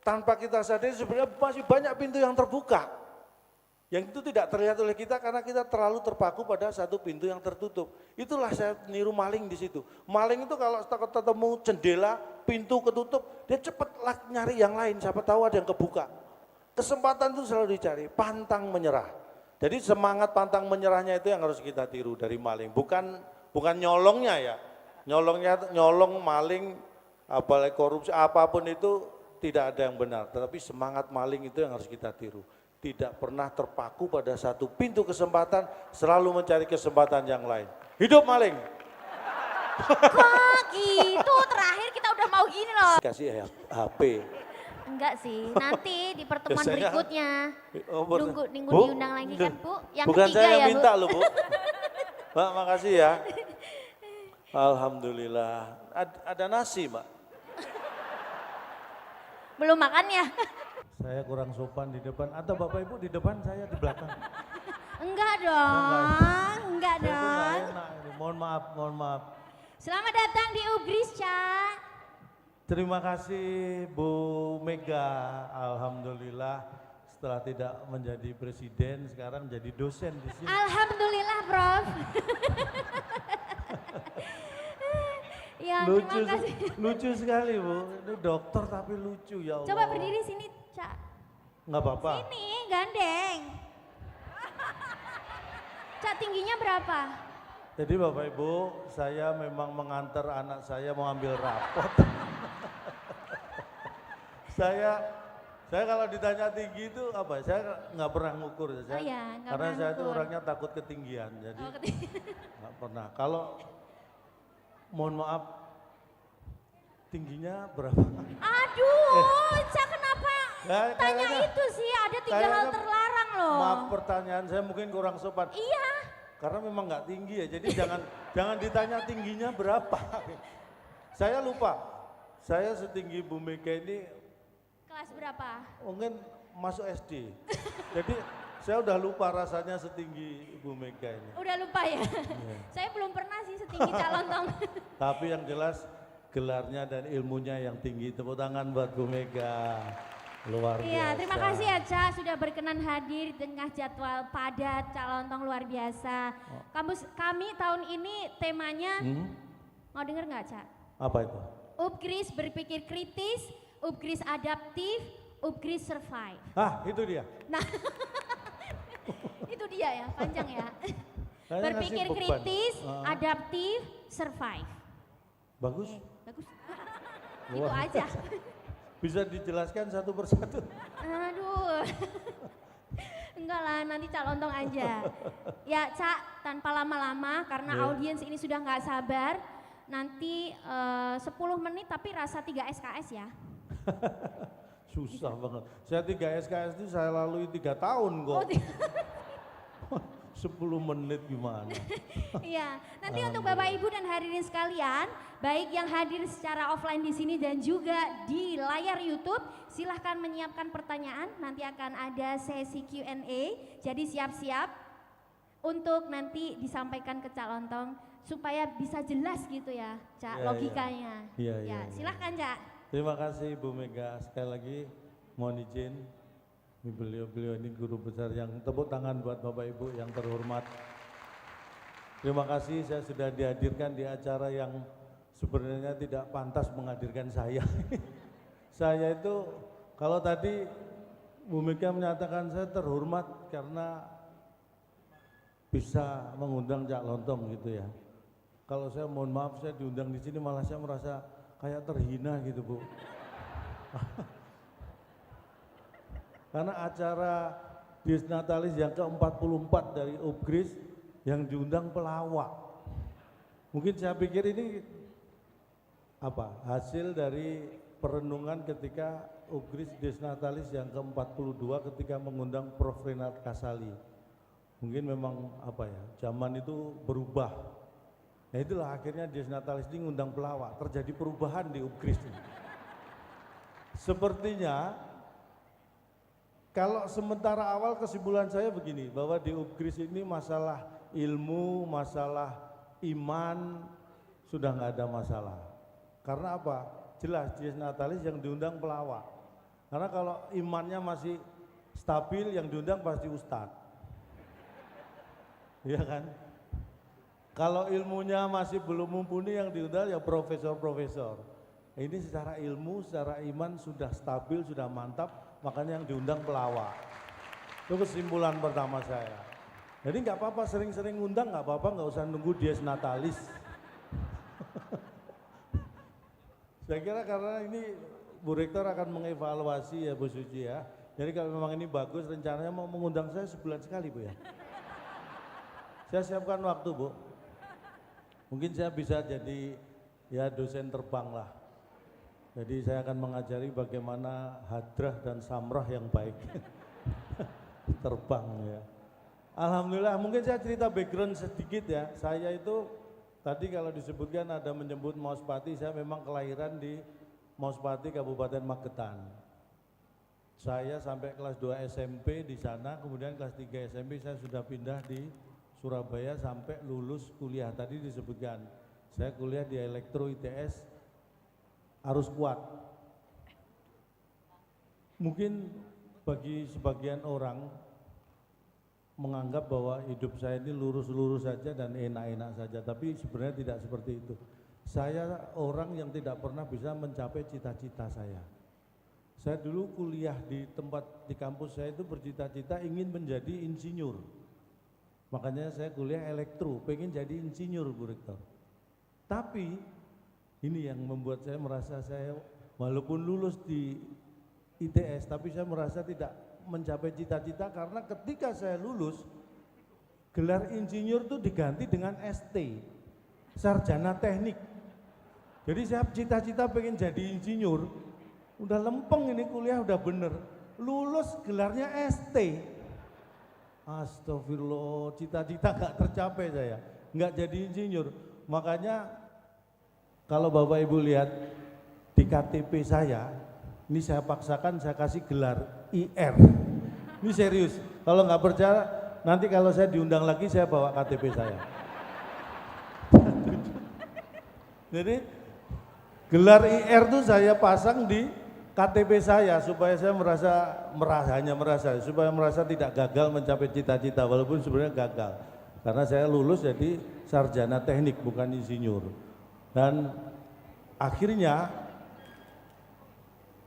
Tanpa kita sadari sebenarnya masih banyak pintu yang terbuka. Yang itu tidak terlihat oleh kita karena kita terlalu terpaku pada satu pintu yang tertutup. Itulah saya niru maling di situ. Maling itu kalau ketemu jendela, pintu ketutup, dia cepat nyari yang lain, siapa tahu ada yang kebuka. Kesempatan itu selalu dicari, pantang menyerah. Jadi semangat pantang menyerahnya itu yang harus kita tiru dari maling. Bukan nyolongnya ya. Nyolong maling, apalagi korupsi, apapun itu tidak ada yang benar. Tetapi semangat maling itu yang harus kita tiru. Tidak pernah terpaku pada satu pintu kesempatan, selalu mencari kesempatan yang lain. Hidup maling. Kok gitu, terakhir kita udah mau gini loh. Kasih HP. Enggak sih, nanti di pertemuan Biasanya- berikutnya. Nunggu Bu, diundang lagi kan Bu? Yang bukan ketiga saya yang ya minta Bu? loh Bu. Mbak makasih ya. Alhamdulillah. Ada nasi Mbak. Belum makan ya? Saya kurang sopan di depan, atau Bapak Ibu di depan, saya di belakang. Enggak dong, enggak Itu nggak dong. enak ini. Mohon maaf. Selamat datang di Ugris, Ca. Terima kasih Bu Mega. Alhamdulillah setelah tidak menjadi presiden sekarang jadi dosen di sini. Alhamdulillah, Prof. Ya, terima kasih. Lucu sekali Bu. Ini dokter tapi lucu ya Allah. Coba berdiri sini, Ca. Nggak apa-apa. Sini, gandeng. Ca, tingginya berapa? Jadi Bapak Ibu, saya memang mengantar anak saya mau ambil rapot. saya kalau ditanya tinggi itu apa? Saya nggak pernah ngukur saya. Oh iya, nggak Karena pernah saya itu ngukur. orangnya takut ketinggian. Jadi Oh, nggak pernah. Kalau mohon maaf, tingginya berapa? Aduh, Ca kenapa Ya, tanya kayaknya- itu sih? Ada 3 hal kayaknya- terlarang loh. Maaf pertanyaan saya mungkin kurang sopan. Iya. Karena memang nggak tinggi ya, jadi jangan ditanya tingginya berapa. Saya lupa, saya setinggi Bu Mega ini Kelas berapa? mungkin masuk SD. Jadi saya udah lupa rasanya setinggi Bu Mega ini. Udah lupa ya? Saya belum pernah sih setinggi calon tong. Tapi yang jelas gelarnya dan ilmunya yang tinggi. Tepuk tangan buat Bu Mega. Luar biasa. Iya, terima kasih ya Ca sudah berkenan hadir di tengah jadwal padat calon tong luar biasa. Kami tahun ini temanya, mau denger nggak Ca? Apa itu? Upgris berpikir kritis, upgris adaptif, upgris survive. Ah, itu dia. Nah, itu dia ya, panjang ya. Kayaknya Berpikir ngasih beban. kritis, adaptif, survive. Bagus. Bagus. Itu Wah. aja. Bisa dijelaskan satu persatu. Aduh. Enggak lah, nanti calon tong aja. Ya, Cak, tanpa lama-lama karena Iya. audiens ini sudah nggak sabar. Nanti 10 menit tapi rasa 3 SKS ya. Susah banget. Saya 3 SKS itu saya lalui 3 tahun kok. Oh, 10 menit gimana? iya. Nanti untuk Bapak Ibu dan hadirin sekalian, baik yang hadir secara offline di sini dan juga di layar YouTube, silahkan menyiapkan pertanyaan. Nanti akan ada sesi Q&A. Jadi siap-siap untuk nanti disampaikan ke Cak Lontong supaya bisa jelas gitu ya, Cak, Iya, logikanya. iya. Iya, Ya, iya. silahkan Cak. Terima kasih Bu Mega. Sekali lagi mohon izin. Beliau ini guru besar yang tepuk tangan buat Bapak Ibu yang terhormat. Terima kasih saya sudah dihadirkan di acara yang sebenarnya tidak pantas menghadirkan saya. Saya itu kalau tadi Bu Mega menyatakan saya terhormat karena bisa mengundang Cak Lontong gitu ya. Kalau saya mohon maaf saya diundang di sini malah saya merasa kayak terhina gitu Bu. Karena acara Dies Natalis yang ke-44 dari Upgris yang diundang pelawak. Mungkin saya pikir ini apa hasil dari perenungan ketika Upgris Dies Natalis yang ke-42 ketika mengundang Prof. Renat Kasali. Mungkin memang apa ya, zaman itu berubah. Nah itulah akhirnya Dies Natalis ini ngundang pelawak, terjadi perubahan di Upgris ini. Sepertinya kalau sementara awal kesimpulan saya begini, bahwa di Upgris ini masalah ilmu, masalah iman sudah nggak ada masalah. Karena apa? Jelas Dies Natalis yang diundang pelawak. Karena kalau imannya masih stabil, yang diundang pasti ustadz. Iya kan? Kalau ilmunya masih belum mumpuni, yang diundang ya profesor-profesor. Ini secara ilmu, secara iman sudah stabil, sudah mantap, makanya yang diundang pelawak. Itu kesimpulan pertama saya. Jadi nggak apa-apa, sering-sering undang nggak apa-apa, nggak usah nunggu dies natalis. Saya kira karena ini Bu Rektor akan mengevaluasi ya Bu Suci ya. Jadi kalau memang ini bagus, rencananya mau mengundang saya sebulan sekali Bu ya. Saya siapkan waktu Bu. Mungkin saya bisa jadi ya dosen terbang lah. Jadi saya akan mengajari bagaimana hadrah dan samrah yang baik. Terbang ya. Alhamdulillah, mungkin saya cerita background sedikit ya. Saya itu tadi kalau disebutkan ada menyebut Mauspati, saya memang kelahiran di Mauspati, Kabupaten Magetan. Saya sampai kelas 2 SMP di sana, kemudian kelas 3 SMP saya sudah pindah di Surabaya sampai lulus kuliah. Tadi disebutkan, saya kuliah di Elektro ITS Arus Kuat. Mungkin bagi sebagian orang menganggap bahwa hidup saya ini lurus-lurus saja dan enak-enak saja, tapi sebenarnya tidak seperti itu. Saya orang yang tidak pernah bisa mencapai cita-cita saya. Saya dulu kuliah di kampus saya itu bercita-cita ingin menjadi insinyur. Makanya saya kuliah elektro, pengen jadi insinyur Bu Rektor. Tapi ini yang membuat saya merasa saya walaupun lulus di ITS, tapi saya merasa tidak mencapai cita-cita karena ketika saya lulus, gelar insinyur itu diganti dengan ST, sarjana teknik. Jadi saya cita-cita pengen jadi insinyur, udah lempeng ini kuliah udah bener, lulus gelarnya ST. Astagfirullah, cita-cita gak tercapai saya, gak jadi insinyur. Makanya kalau Bapak Ibu lihat di KTP saya, ini saya paksakan saya kasih gelar IR. Ini serius, kalau nggak percaya nanti kalau saya diundang lagi saya bawa KTP saya. Jadi gelar IR itu saya pasang di KTP saya supaya saya merasa tidak gagal mencapai cita-cita walaupun sebenarnya gagal. Karena saya lulus jadi sarjana teknik bukan insinyur. Dan akhirnya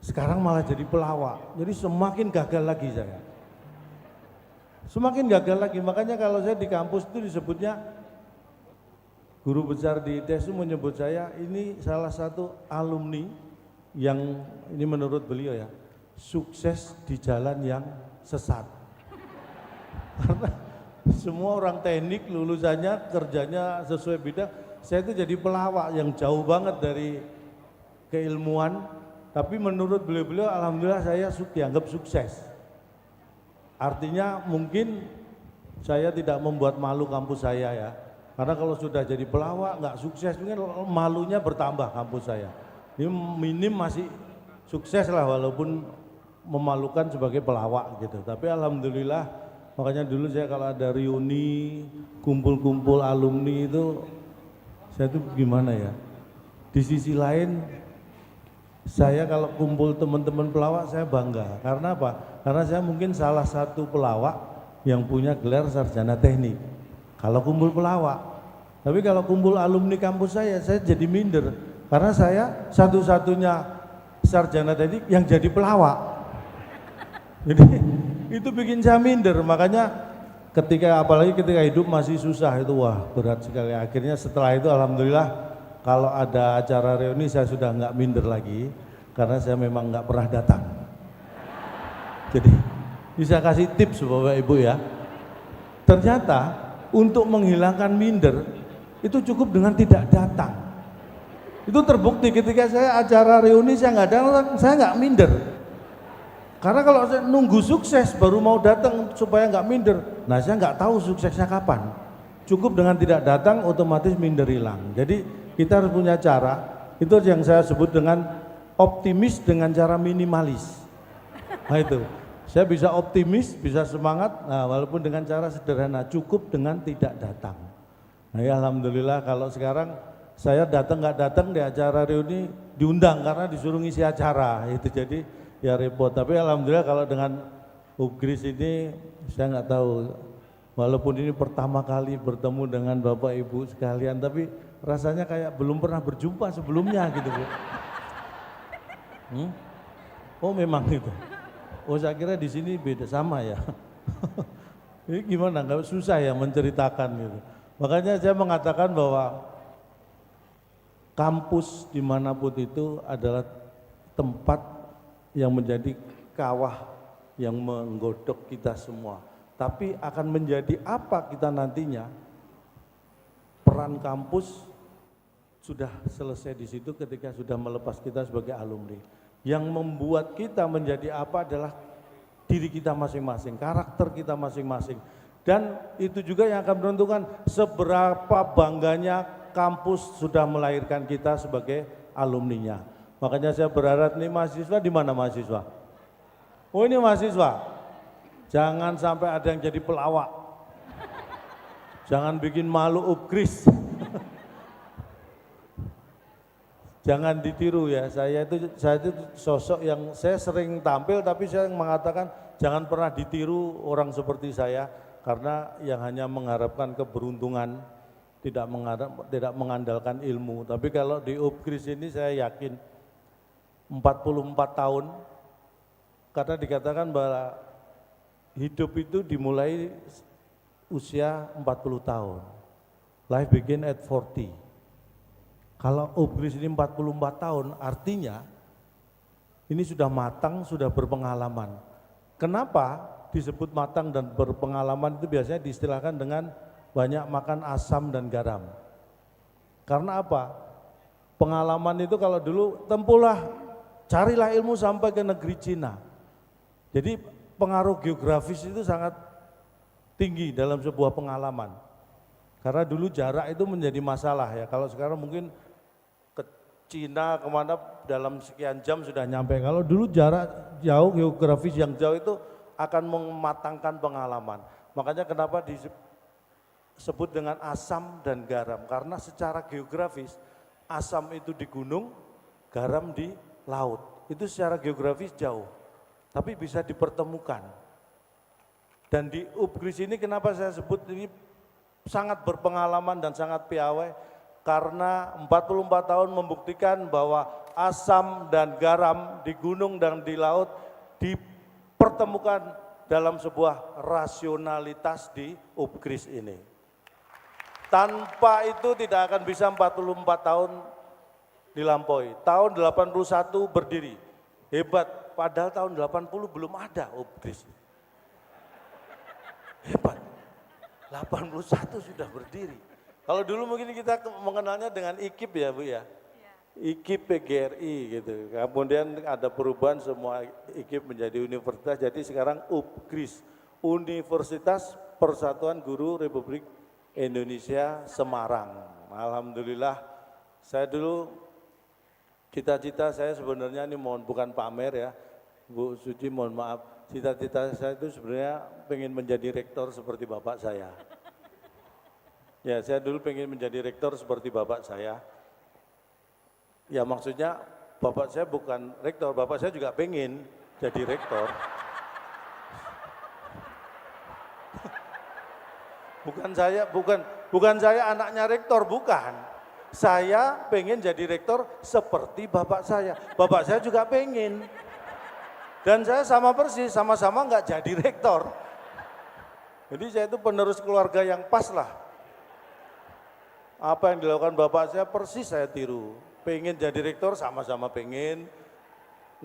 sekarang malah jadi pelawak. Jadi semakin gagal lagi saya. Semakin gagal lagi, makanya kalau saya di kampus itu disebutnya, guru besar di ITS itu menyebut saya ini salah satu alumni yang ini menurut beliau ya, sukses di jalan yang sesat. Karena semua orang teknik lulusannya kerjanya sesuai bidang, saya itu jadi pelawak yang jauh banget dari keilmuan, tapi menurut beliau-beliau alhamdulillah saya dianggap sukses. Artinya mungkin saya tidak membuat malu kampus saya ya, karena kalau sudah jadi pelawak nggak sukses mungkin malunya bertambah kampus saya. Ini minim masih sukses lah walaupun memalukan sebagai pelawak gitu. Tapi alhamdulillah, makanya dulu saya kalau ada reuni, kumpul-kumpul alumni itu, saya tuh gimana ya, di sisi lain saya kalau kumpul teman-teman pelawak saya bangga. Karena apa? Karena saya mungkin salah satu pelawak yang punya gelar sarjana teknik kalau kumpul pelawak. Tapi kalau kumpul alumni kampus saya jadi minder karena saya satu-satunya sarjana teknik yang jadi pelawak. Jadi itu bikin saya minder. Makanya apalagi ketika hidup masih susah itu, wah berat sekali. Akhirnya setelah itu alhamdulillah kalau ada acara reuni saya sudah nggak minder lagi karena saya memang nggak pernah datang. Jadi bisa kasih tips Bapak Ibu ya. Ternyata untuk menghilangkan minder itu cukup dengan tidak datang. Itu terbukti ketika saya acara reuni saya nggak datang, saya nggak minder. Karena kalau saya nunggu sukses baru mau datang supaya nggak minder, nah saya nggak tahu suksesnya kapan. Cukup dengan tidak datang otomatis minder hilang. Jadi kita harus punya cara, itu yang saya sebut dengan optimis dengan cara minimalis. Nah itu, saya bisa optimis, bisa semangat, nah walaupun dengan cara sederhana, cukup dengan tidak datang. Nah ya alhamdulillah kalau sekarang saya datang nggak datang di acara reuni diundang karena disuruh ngisi acara itu. Jadi ya repot. Tapi alhamdulillah kalau dengan Upgris ini saya nggak tahu, walaupun ini pertama kali bertemu dengan Bapak Ibu sekalian, tapi rasanya kayak belum pernah berjumpa sebelumnya gitu Bu. Oh memang gitu. Oh saya kira di sini beda sama ya. Ini gimana? Nggak susah ya menceritakan gitu. Makanya saya mengatakan bahwa kampus dimanapun itu adalah tempat yang menjadi kawah yang menggodok kita semua. Tapi akan menjadi apa kita nantinya? Peran kampus sudah selesai di situ ketika sudah melepas kita sebagai alumni. Yang membuat kita menjadi apa adalah diri kita masing-masing, karakter kita masing-masing. Dan itu juga yang akan menentukan seberapa bangganya kampus sudah melahirkan kita sebagai alumninya. Makanya saya berharap nih mahasiswa, di mana mahasiswa? Oh ini mahasiswa, jangan sampai ada yang jadi pelawak. Jangan bikin malu Upgris. Jangan ditiru ya, saya itu sosok yang saya sering tampil tapi saya mengatakan jangan pernah ditiru orang seperti saya karena yang hanya mengharapkan keberuntungan, tidak mengandalkan ilmu. Tapi kalau di Upgris ini saya yakin 44 tahun, karena dikatakan bahwa hidup itu dimulai usia 40 tahun. Life begin at 40. Kalau Upgris ini 44 tahun, artinya ini sudah matang, sudah berpengalaman. Kenapa disebut matang dan berpengalaman itu biasanya diistilahkan dengan banyak makan asam dan garam. Karena apa? Pengalaman itu kalau dulu tempuhlah, carilah ilmu sampai ke negeri Cina. Jadi pengaruh geografis itu sangat tinggi dalam sebuah pengalaman. Karena dulu jarak itu menjadi masalah ya. Kalau sekarang mungkin ke Cina kemana dalam sekian jam sudah nyampe. Kalau dulu jarak jauh, geografis yang jauh itu akan mematangkan pengalaman. Makanya kenapa disebut dengan asam dan garam. Karena secara geografis asam itu di gunung, garam di laut. Itu secara geografis jauh. Tapi bisa dipertemukan. Dan di Upgris ini kenapa saya sebut ini sangat berpengalaman dan sangat piawai, karena 44 tahun membuktikan bahwa asam dan garam di gunung dan di laut dipertemukan dalam sebuah rasionalitas di Upgris ini. Tanpa itu tidak akan bisa 44 tahun dilampaui. Tahun 81 berdiri, hebat. Padahal tahun 80 belum ada Upgris. Hebat, 81 sudah berdiri. Kalau dulu mungkin kita mengenalnya dengan IKIP ya Bu ya, IKIP PGRI gitu. Kemudian ada perubahan semua IKIP menjadi universitas, jadi sekarang Upgris, Universitas Persatuan Guru Republik Indonesia Semarang. Alhamdulillah, saya dulu cita-cita saya sebenarnya ini bukan pamer ya, Bu Suci mohon maaf, cita-cita saya itu sebenarnya pengen menjadi rektor seperti bapak saya. Ya saya dulu pengen menjadi rektor seperti bapak saya. Ya maksudnya bapak saya bukan rektor, bapak saya juga pengen jadi rektor. Bukan saya anaknya rektor, bukan. Saya pengen jadi rektor seperti bapak saya. Bapak saya juga pengen. Dan saya sama persis, sama-sama nggak jadi rektor. Jadi saya itu penerus keluarga yang pas lah. Apa yang dilakukan bapak saya persis saya tiru. Pengen jadi rektor sama-sama pengen.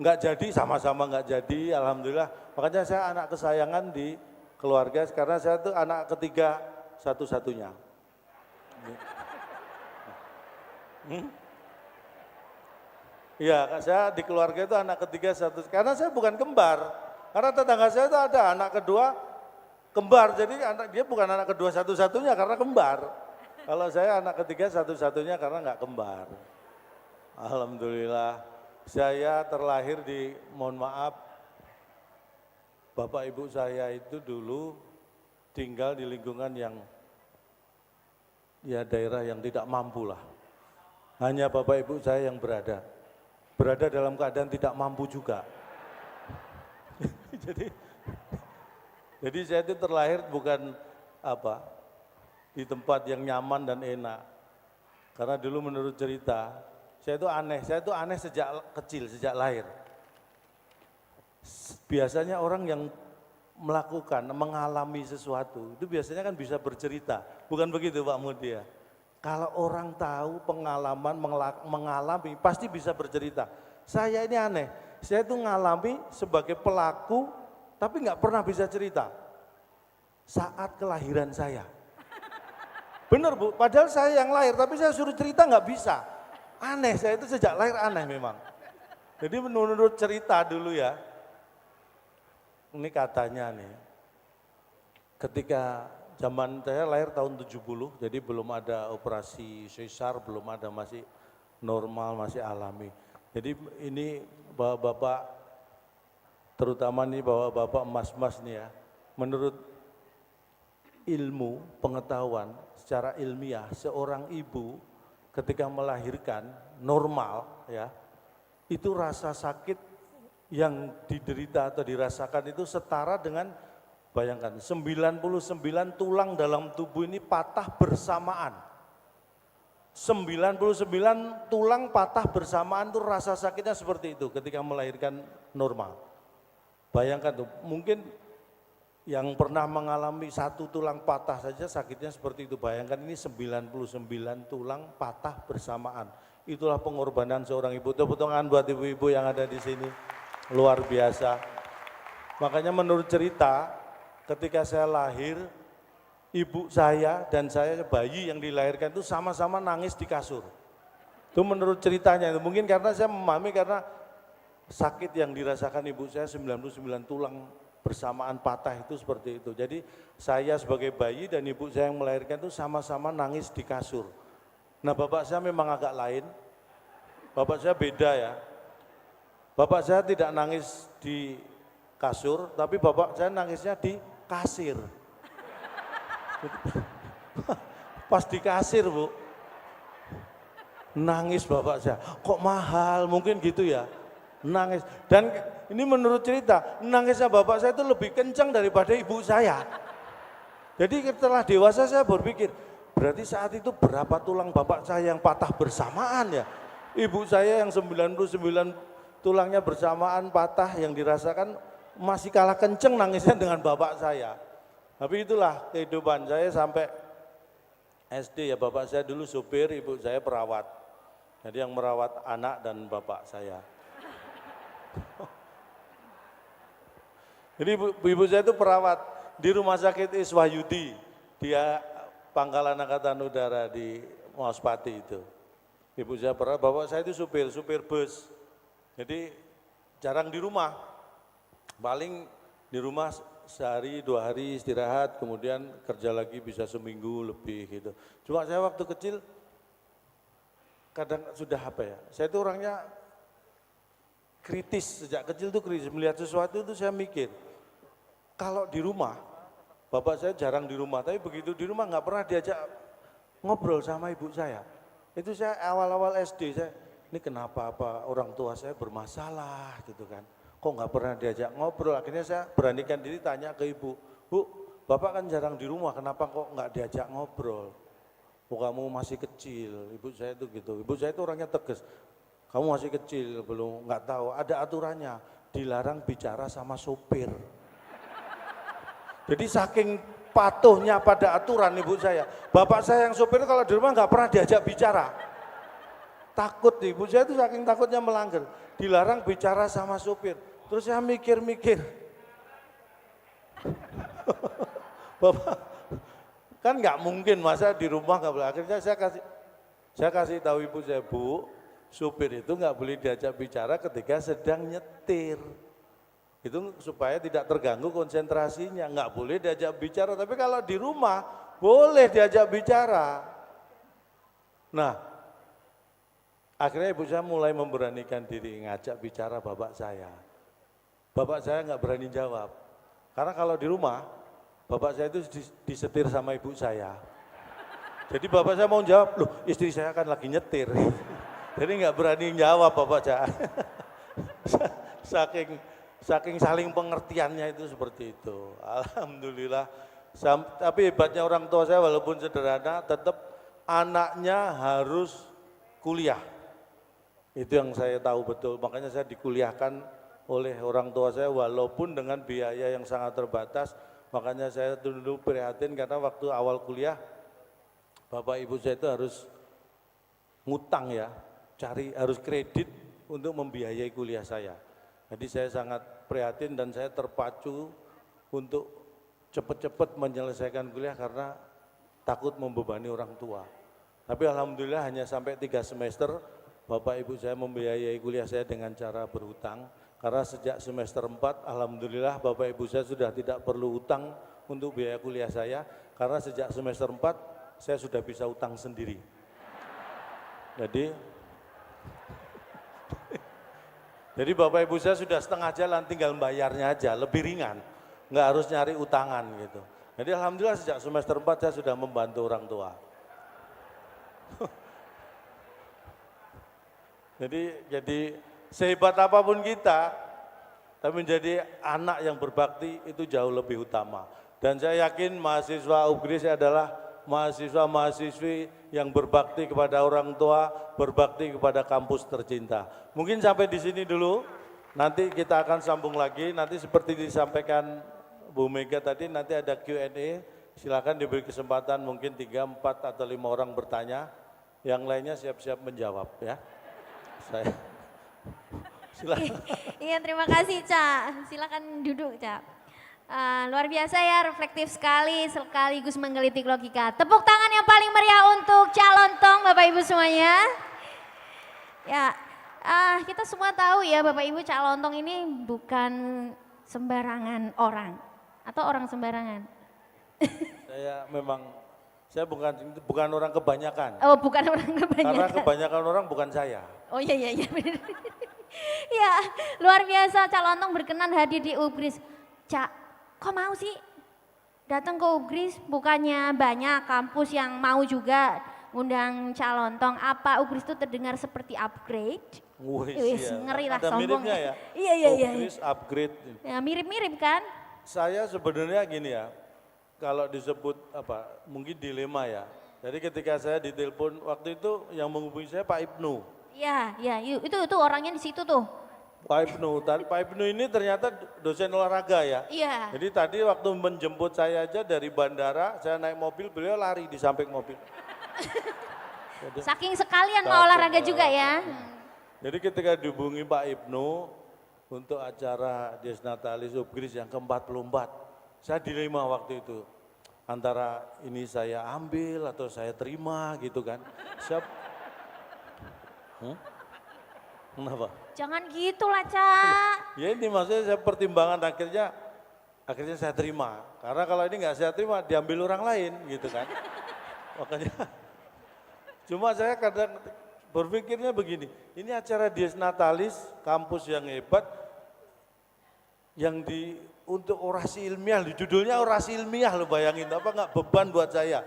Nggak jadi sama-sama nggak jadi, alhamdulillah. Makanya saya anak kesayangan di keluarga, karena saya itu anak ketiga satu-satunya. Iya, saya di keluarga itu anak ketiga satu, karena saya bukan kembar. Karena tetangga saya itu ada anak kedua kembar, jadi dia bukan anak kedua satu-satunya karena kembar. Kalau saya anak ketiga satu-satunya karena nggak kembar. Alhamdulillah, saya terlahir di, mohon maaf, bapak ibu saya itu dulu tinggal di lingkungan yang, ya daerah yang tidak mampu lah. Hanya bapak ibu saya yang berada dalam keadaan tidak mampu juga. jadi saya itu terlahir bukan di tempat yang nyaman dan enak. Karena dulu menurut cerita, saya itu aneh sejak kecil, sejak lahir. Biasanya orang yang mengalami sesuatu, itu biasanya kan bisa bercerita. Bukan begitu Pak Mutia? Kalau orang tahu pengalaman, mengalami, pasti bisa bercerita. Saya ini aneh, saya itu mengalami sebagai pelaku, tapi nggak pernah bisa cerita. Saat kelahiran saya. Bener Bu, padahal saya yang lahir, tapi saya suruh cerita nggak bisa. Aneh, saya itu sejak lahir aneh memang. Jadi menurut cerita dulu ya, ini katanya nih, ketika zaman saya lahir tahun 70, jadi belum ada operasi sesar, belum ada, masih normal, masih alami. Jadi ini bapak-bapak, terutama nih bapak-bapak emas-emas nih ya, menurut ilmu, pengetahuan, secara ilmiah, seorang ibu ketika melahirkan normal ya, itu rasa sakit yang diderita atau dirasakan itu setara dengan, bayangkan 99 tulang dalam tubuh ini patah bersamaan. 99 tulang patah bersamaan itu rasa sakitnya seperti itu ketika melahirkan normal. Bayangkan tuh, mungkin yang pernah mengalami satu tulang patah saja sakitnya seperti itu. Bayangkan ini 99 tulang patah bersamaan. Itulah pengorbanan seorang ibu. Tepuk tangan buat ibu-ibu yang ada di sini. Luar biasa. Makanya menurut cerita, ketika saya lahir, ibu saya dan saya bayi yang dilahirkan itu sama-sama nangis di kasur. Itu menurut ceritanya. Mungkin karena saya memahami karena sakit yang dirasakan ibu saya 99 tulang bersamaan patah itu seperti itu. Jadi saya sebagai bayi dan ibu saya yang melahirkan itu sama-sama nangis di kasur. Nah bapak saya memang agak lain. Bapak saya beda ya. Bapak saya tidak nangis di kasur, tapi bapak saya nangisnya di kasir. Pas di kasir Bu, nangis bapak saya. Kok mahal, mungkin gitu ya, nangis. Dan ini menurut cerita, nangisnya bapak saya itu lebih kencang daripada ibu saya. Jadi setelah dewasa saya berpikir, berarti saat itu berapa tulang bapak saya yang patah bersamaan ya. Ibu saya yang 99 tulangnya bersamaan patah yang dirasakan masih kalah kenceng nangisnya dengan bapak saya. Tapi itulah kehidupan saya sampai SD ya, bapak saya dulu supir, ibu saya perawat. Jadi yang merawat anak dan bapak saya. Jadi ibu saya itu perawat di Rumah Sakit Iswahyudi, dia Pangkalan Angkatan Udara di Maospati itu. Ibu saya perawat, bapak saya itu supir bus. Jadi jarang di rumah, paling di rumah sehari 2 hari istirahat, kemudian kerja lagi bisa seminggu lebih gitu. Cuma saya waktu kecil kadang sudah saya itu orangnya kritis, sejak kecil tuh kritis, melihat sesuatu itu saya mikir, kalau di rumah, bapak saya jarang di rumah, tapi begitu di rumah nggak pernah diajak ngobrol sama ibu saya. Itu saya awal-awal SD, ini kenapa orang tua saya bermasalah gitu kan, kok nggak pernah diajak ngobrol. Akhirnya saya beranikan diri tanya ke ibu, Bu, bapak kan jarang di rumah, kenapa kok nggak diajak ngobrol? Oh kamu masih kecil, ibu saya itu gitu. Ibu saya itu orangnya tegas, kamu masih kecil, belum nggak tahu, ada aturannya, dilarang bicara sama sopir. Jadi saking patuhnya pada aturan ibu saya, bapak saya yang sopir kalau di rumah nggak pernah diajak bicara. Takut, ibu saya itu saking takutnya melanggar, dilarang bicara sama supir. Terus saya mikir-mikir, bapak kan nggak mungkin masa di rumah nggak boleh. Akhirnya saya kasih tahu ibu saya, Bu, supir itu nggak boleh diajak bicara ketika sedang nyetir. Itu supaya tidak terganggu konsentrasinya, nggak boleh diajak bicara. Tapi kalau di rumah boleh diajak bicara. Nah, akhirnya ibu saya mulai memberanikan diri ngajak bicara bapak saya. Bapak saya nggak berani jawab, karena kalau di rumah bapak saya itu disetir sama ibu saya. Jadi bapak saya mau jawab, loh istri saya kan lagi nyetir. Jadi nggak berani jawab bapak saya. Saking Saking saling pengertiannya itu seperti itu. Alhamdulillah. Tapi hebatnya orang tua saya walaupun sederhana, tetap anaknya harus kuliah. Itu yang saya tahu betul. Makanya saya dikuliahkan oleh orang tua saya walaupun dengan biaya yang sangat terbatas. Makanya saya dulu prihatin karena waktu awal kuliah, bapak ibu saya itu harus ngutang ya, harus kredit untuk membiayai kuliah saya. Jadi saya sangat prihatin dan saya terpacu untuk cepat-cepat menyelesaikan kuliah karena takut membebani orang tua. Tapi alhamdulillah hanya sampai 3 semester bapak ibu saya membiayai kuliah saya dengan cara berhutang. Karena sejak semester 4 alhamdulillah bapak ibu saya sudah tidak perlu hutang untuk biaya kuliah saya. Karena sejak semester 4 saya sudah bisa hutang sendiri. Jadi bapak ibu saya sudah setengah jalan, tinggal bayarnya aja, lebih ringan, nggak harus nyari utangan gitu. Jadi alhamdulillah sejak semester 4 saya sudah membantu orang tua. Jadi sehebat apapun kita, tapi menjadi anak yang berbakti itu jauh lebih utama. Dan saya yakin mahasiswa UGRIS adalah mahasiswa-mahasiswi yang berbakti kepada orang tua, berbakti kepada kampus tercinta. Mungkin sampai di sini dulu, nanti kita akan sambung lagi, nanti seperti disampaikan Bu Mega tadi, nanti ada Q&A, silakan diberi kesempatan mungkin 3, 4, atau 5 orang bertanya, yang lainnya siap-siap menjawab ya. Silakan. Iya, terima kasih Cak, silakan duduk Cak. Luar biasa ya, reflektif sekaligus menggelitik logika. Tepuk tangan yang paling meriah untuk Cak Lontong Bapak Ibu semuanya. Ya, kita semua tahu ya Bapak Ibu, Cak Lontong ini bukan sembarangan orang atau orang sembarangan. Saya bukan orang kebanyakan. Oh, bukan orang kebanyakan. Karena kebanyakan orang bukan saya. Oh iya benar. Ya, luar biasa Cak Lontong berkenan hadir di UGRIS. Cak, kok mau sih datang ke UGRIS? Bukannya banyak kampus yang mau juga undang Cak Lontong. Apa UGRIS itu terdengar seperti upgrade? Wih, ngeri lah ada sombong. miripnya ya? Iya. UGRIS upgrade. Ya, mirip-mirip kan? Saya sebenarnya gini ya, kalau disebut mungkin dilema ya. Jadi ketika saya ditelepon waktu itu yang menghubungi saya Pak Ibnu. Iya, itu orangnya di situ tuh. Pak Ibnu ini ternyata dosen olahraga ya. Iya. Jadi tadi waktu menjemput saya aja dari bandara, saya naik mobil, beliau lari di samping mobil. Saking sekalian mau olahraga juga ya. Jadi ketika dihubungi Pak Ibnu untuk acara Dies Natalis UGRIS yang ke-44, saya dilema waktu itu. Antara ini saya ambil atau saya terima gitu kan. Kenapa? Jangan gitu lah Cak. Ya ini maksudnya saya pertimbangan akhirnya saya terima. Karena kalau ini nggak saya terima diambil orang lain gitu kan. Makanya cuma saya kadang berpikirnya begini, ini acara Dies Natalis, kampus yang hebat, yang untuk orasi ilmiah, judulnya orasi ilmiah lo bayangin, apa nggak beban buat saya.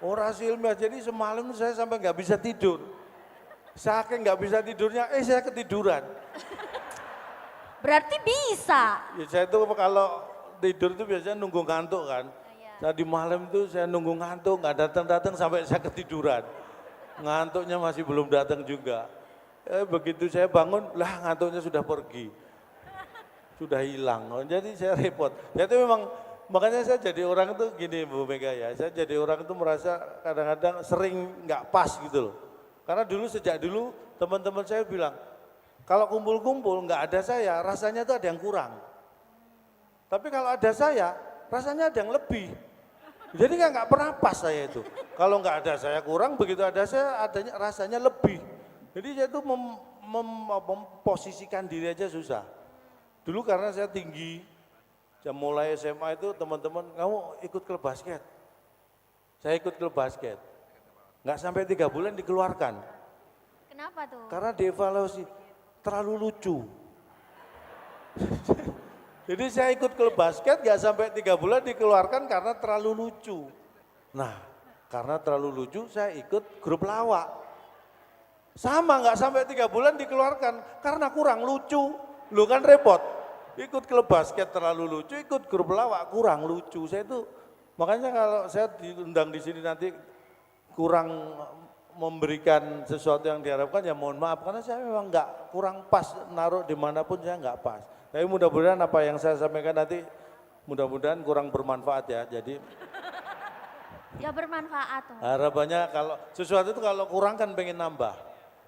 Orasi ilmiah, jadi semalam saya sampai nggak bisa tidur. Saking nggak bisa tidurnya, saya ketiduran. Berarti bisa. Ya, saya itu kalau tidur itu biasanya nunggu ngantuk kan. Saya di malam itu saya nunggu ngantuk, nggak datang-datang sampai saya ketiduran. Ngantuknya masih belum datang juga. Begitu saya bangun, lah ngantuknya sudah pergi. Sudah hilang, jadi saya repot. Jadi memang, makanya saya jadi orang itu gini Bu Mega ya, saya jadi orang itu merasa kadang-kadang sering nggak pas gitu loh. Karena sejak dulu teman-teman saya bilang, kalau kumpul-kumpul nggak ada saya, rasanya itu ada yang kurang. Tapi kalau ada saya, rasanya ada yang lebih. Jadi nggak pernah pas saya itu. Kalau nggak ada saya kurang, begitu ada saya rasanya lebih. Jadi saya itu memposisikan diri aja susah. Dulu karena saya tinggi, saya mulai SMA itu teman-teman, kamu ikut klub basket. Saya ikut klub basket. Nggak sampai 3 bulan dikeluarkan. Kenapa tuh? Karena dievaluasi, terlalu lucu. Jadi saya ikut klub basket nggak sampai 3 bulan dikeluarkan karena terlalu lucu. Nah, karena terlalu lucu saya ikut grup lawak. Sama nggak sampai 3 bulan dikeluarkan karena kurang lucu. Lu kan repot. Ikut klub basket terlalu lucu, ikut grup lawak kurang lucu. Saya itu makanya kalau saya diundang di sini nanti kurang memberikan sesuatu yang diharapkan ya mohon maaf karena saya memang nggak kurang pas naruh dimanapun saya nggak pas. Tapi mudah-mudahan apa yang saya sampaikan nanti mudah-mudahan kurang bermanfaat ya. Jadi Ya bermanfaat. harapannya kalau sesuatu itu kalau kurang kan pengen nambah.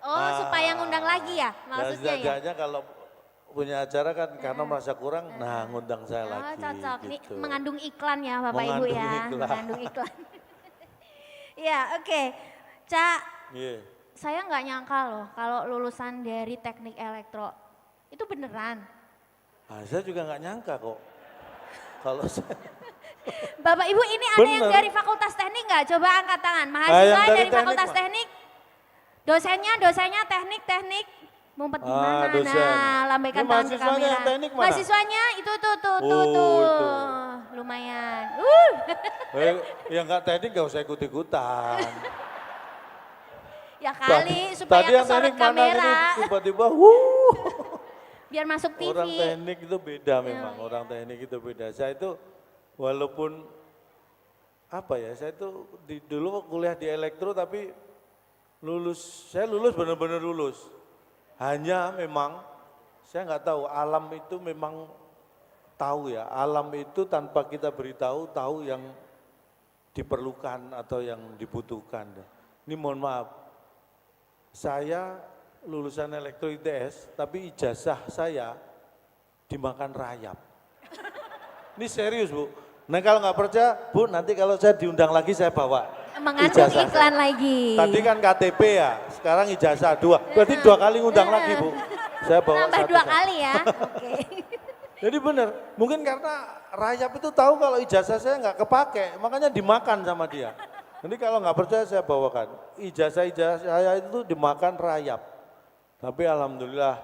Oh, supaya ngundang lagi ya maksudnya ya? Setidaknya kalau punya acara kan karena merasa kurang, nah ngundang saya Oh, lagi. cocok. Ini Gitu. mengandung iklan ya Bapak Ibu Mengandung ya. iklan. Mengandung iklan. Ya oke. Cak, Iya. saya nggak nyangka loh kalau lulusan dari teknik elektro. Itu beneran. Ah, saya juga nggak nyangka kok. Kalau saya, Bapak Ibu ini ada yang Bener. dari fakultas teknik nggak? Coba angkat tangan. yang Mahasiswa dari dari teknik, fakultas Pak. teknik. Dosennya teknik. Ngumpet di mana? dosen. Nah, lambaikan Ini tangan ke mahasiswanya kamera. yang teknik mana? Mahasiswanya itu tuh. Oh, itu. Lumayan. Yang nggak teknik nggak usah ikut-ikutan. Ya kali supaya Tadi yang kesorot teknik mana kamera. ini tiba-tiba, Biar masuk TV. orang teknik itu beda memang, orang teknik itu beda. Saya itu walaupun apa ya, saya itu dulu kuliah di elektro tapi saya lulus benar-benar lulus. Hanya memang saya nggak tahu alam itu memang tahu ya, alam itu tanpa kita beritahu tahu yang diperlukan atau yang dibutuhkan. Ini mohon maaf, saya lulusan elektro ITS tapi ijazah saya dimakan rayap. Ini serius Bu. Nah kalau nggak percaya Bu, nanti kalau saya diundang lagi saya bawa Mengandung ijazah iklan saya. lagi. Tadi kan KTP ya, sekarang ijazah 2. Berarti 2 kali ngundang lagi Bu. Saya bawa Nambah 2 satu. kali ya. Oke. Jadi benar, mungkin karena rayap itu tahu kalau ijazah saya nggak kepake, makanya dimakan sama dia. Nanti kalau nggak percaya saya bawakan. Ijazah saya itu dimakan rayap. Tapi alhamdulillah,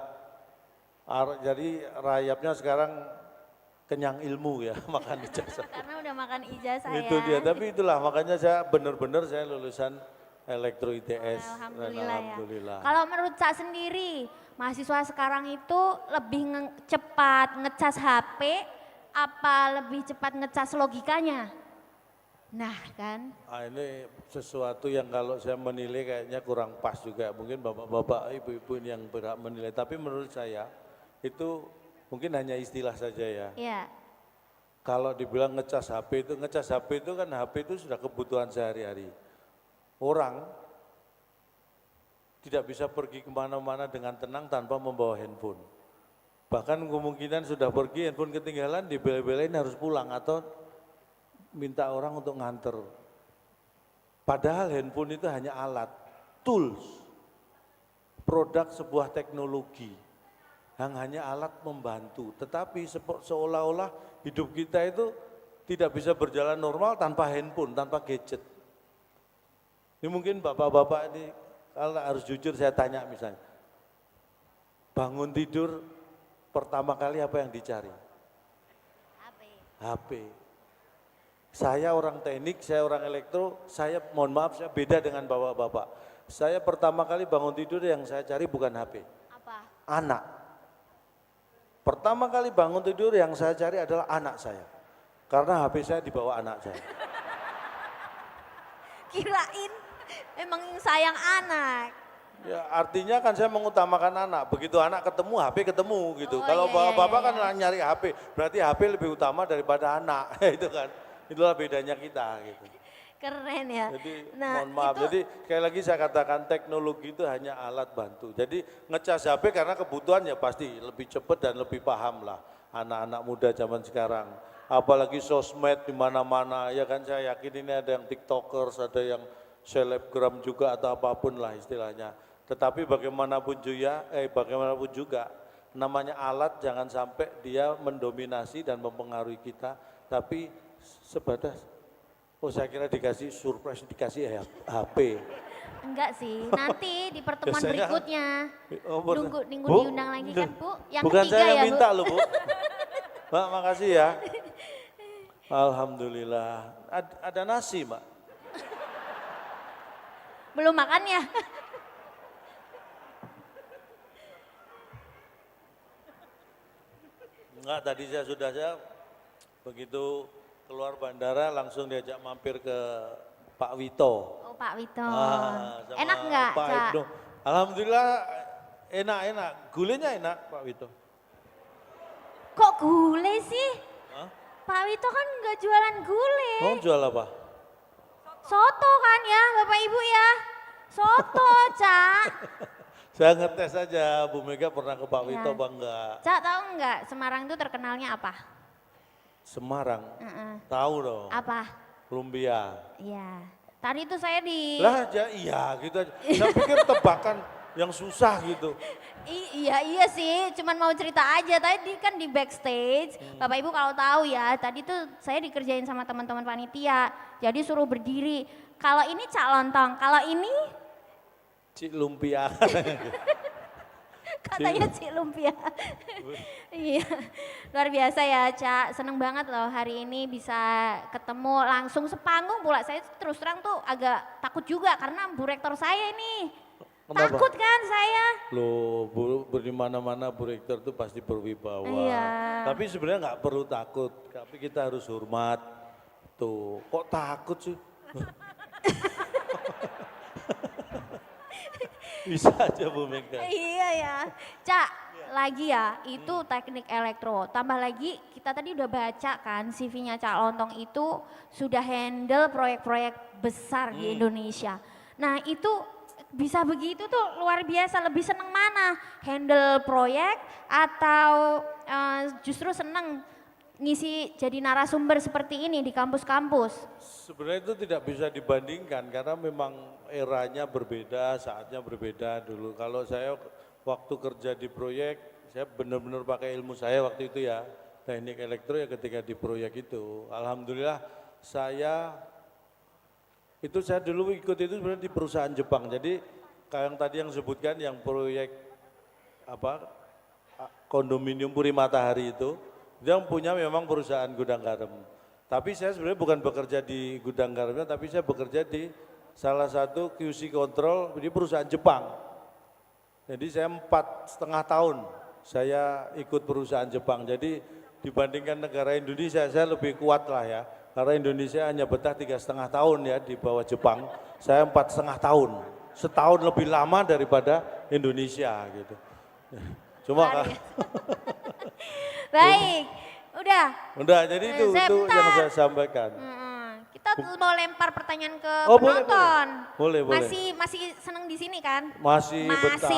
jadi rayapnya sekarang kenyang ilmu ya, makan ijazah. Karena udah makan ijazah ya. Itu dia, tapi itulah makanya saya benar-benar saya lulusan elektro ITS. Dan Alhamdulillah ya. Kalau menurut Cak sendiri, mahasiswa sekarang itu lebih cepat ngecas HP apa lebih cepat ngecas logikanya? Nah kan. Ini sesuatu yang kalau saya menilai kayaknya kurang pas juga. Mungkin bapak-bapak, ibu-ibu yang berhak menilai. Tapi menurut saya itu mungkin hanya istilah saja ya. Iya. Kalau dibilang ngecas HP itu kan HP itu sudah kebutuhan sehari-hari. Orang tidak bisa pergi kemana-mana dengan tenang tanpa membawa handphone. Bahkan kemungkinan sudah pergi, handphone ketinggalan, dibela-belain harus pulang atau minta orang untuk nganter. Padahal handphone itu hanya alat, tools, produk sebuah teknologi yang hanya alat membantu. Tetapi seolah-olah hidup kita itu tidak bisa berjalan normal tanpa handphone, tanpa gadget. Ini mungkin bapak-bapak ini kalau harus jujur saya tanya misalnya, bangun tidur pertama kali apa yang dicari? HP. Saya orang teknik, saya orang elektro, saya mohon maaf saya beda dengan bapak-bapak. Saya pertama kali bangun tidur yang saya cari bukan HP. Apa? Anak. Pertama kali bangun tidur yang saya cari adalah anak saya. Karena HP saya dibawa anak saya. Kirain emang sayang anak. Ya, artinya kan saya mengutamakan anak. Begitu anak ketemu, HP ketemu gitu. Oh, Kalau iya, bapak-bapak iya, kan nyari HP, berarti HP lebih utama daripada anak. Itu kan. Itulah bedanya kita gitu. Keren ya. Jadi Nah, mohon maaf, itu- jadi sekali lagi saya katakan teknologi itu hanya alat bantu. Jadi ngecas HP karena kebutuhan ya pasti lebih cepat dan lebih paham lah anak-anak muda zaman sekarang. Apalagi sosmed di mana-mana, ya kan saya yakin ini ada yang tiktokers, ada yang selebgram juga atau apapun lah istilahnya. Tetapi bagaimanapun juga namanya alat jangan sampai dia mendominasi dan mempengaruhi kita, tapi sebatas saya kira dikasih surprise, dikasih HP. Enggak sih, nanti di pertemuan Biasanya- berikutnya. Nunggu Bu, diundang lagi kan Bu? Yang bukan ketiga saya yang ya Bu? minta loh Bu. Mbak makasih ya. Alhamdulillah. Ada nasi Mbak. Belum makan ya? Enggak, tadi saya begitu keluar bandara langsung diajak mampir ke Pak Wito. Oh Pak Wito. Sama Enak nggak, Pak Cak? Ibnu. Alhamdulillah enak. Gulenya enak Pak Wito. Kok gule sih? Hah? Pak Wito kan nggak jualan gule. Mau jual apa? Soto kan ya Bapak Ibu ya? Soto, Cak. Saya ngetes saja, Bu Mega pernah ke Pak Wito Ya. apa enggak? Cak tahu nggak Semarang itu terkenalnya apa? Semarang, Heeh. tahu dong. Apa? Lumpia. Iya. Tadi itu saya di... Lah aja, iya gitu aja. Saya pikir tebakan yang susah gitu. Iya sih, cuman mau cerita aja. Tadi kan di backstage, Bapak Ibu kalau tahu ya, tadi tuh saya dikerjain sama teman-teman panitia. Jadi suruh berdiri. Kalau ini Cak Lontong, kalau ini Cik Lumpia. katanya Cik Lumpia. Iya, luar biasa ya Cak. Seneng banget loh hari ini bisa ketemu langsung sepanggung pula. Saya terus terang tuh agak takut juga karena Bu Rektor saya ini. Kenapa? Takut kan saya. Loh, di mana-mana Bu Rektor itu pasti berwibawa. Iya. Tapi sebenarnya nggak perlu takut, tapi kita harus hormat. Tuh, kok takut sih? Bisa aja Bu Mega. Iya ya, Cak, lagi ya itu teknik elektro. Tambah lagi kita tadi udah baca kan CV-nya Cak Lontong itu sudah handle proyek-proyek besar di Indonesia. Nah itu bisa begitu tuh luar biasa, lebih seneng mana? Handle proyek atau justru seneng ngisi jadi narasumber seperti ini di kampus-kampus? Sebenarnya itu tidak bisa dibandingkan karena memang eranya berbeda, saatnya berbeda dulu. Kalau saya waktu kerja di proyek, saya benar-benar pakai ilmu saya waktu itu ya, teknik elektro ya ketika di proyek itu. Alhamdulillah saya dulu ikut itu sebenarnya di perusahaan Jepang. Jadi kayak yang tadi yang sebutkan yang proyek apa kondominium Puri Matahari itu, dia punya memang perusahaan gudang garam. Tapi saya sebenarnya bukan bekerja di gudang garamnya, tapi saya bekerja di salah satu QC control di perusahaan Jepang. Jadi saya 4,5 tahun saya ikut perusahaan Jepang. Jadi dibandingkan negara Indonesia saya lebih kuat lah ya. Karena Indonesia hanya betah 3,5 tahun ya di bawah Jepang. Saya 4,5 tahun. Setahun lebih lama daripada Indonesia gitu. Cuma kan. Baik, udah. Udah, jadi itu yang saya sampaikan. Kita mau lempar pertanyaan ke Boleh, penonton. boleh. Masih seneng di sini kan? Masih betah.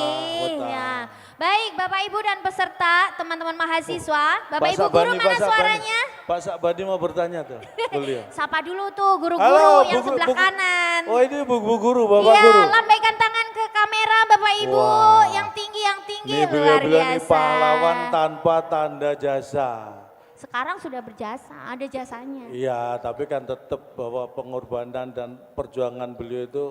Ya. Baik, Bapak Ibu dan peserta, teman-teman mahasiswa, Bapak Ibu guru mana suaranya? Pak Sakbani mau bertanya tuh. Boleh. Sapa dulu tuh guru-guru Halo, yang sebelah kanan. Oh ini bu guru, Bapak Iya, guru. lambaikan tangan ke kamera Bapak Ibu. Wah. Yang tinggi Ini luar beliau-beliau ini biasa. pahlawan tanpa tanda jasa. Sekarang sudah berjasa, ada jasanya. Iya, tapi kan tetap bahwa pengorbanan dan perjuangan beliau itu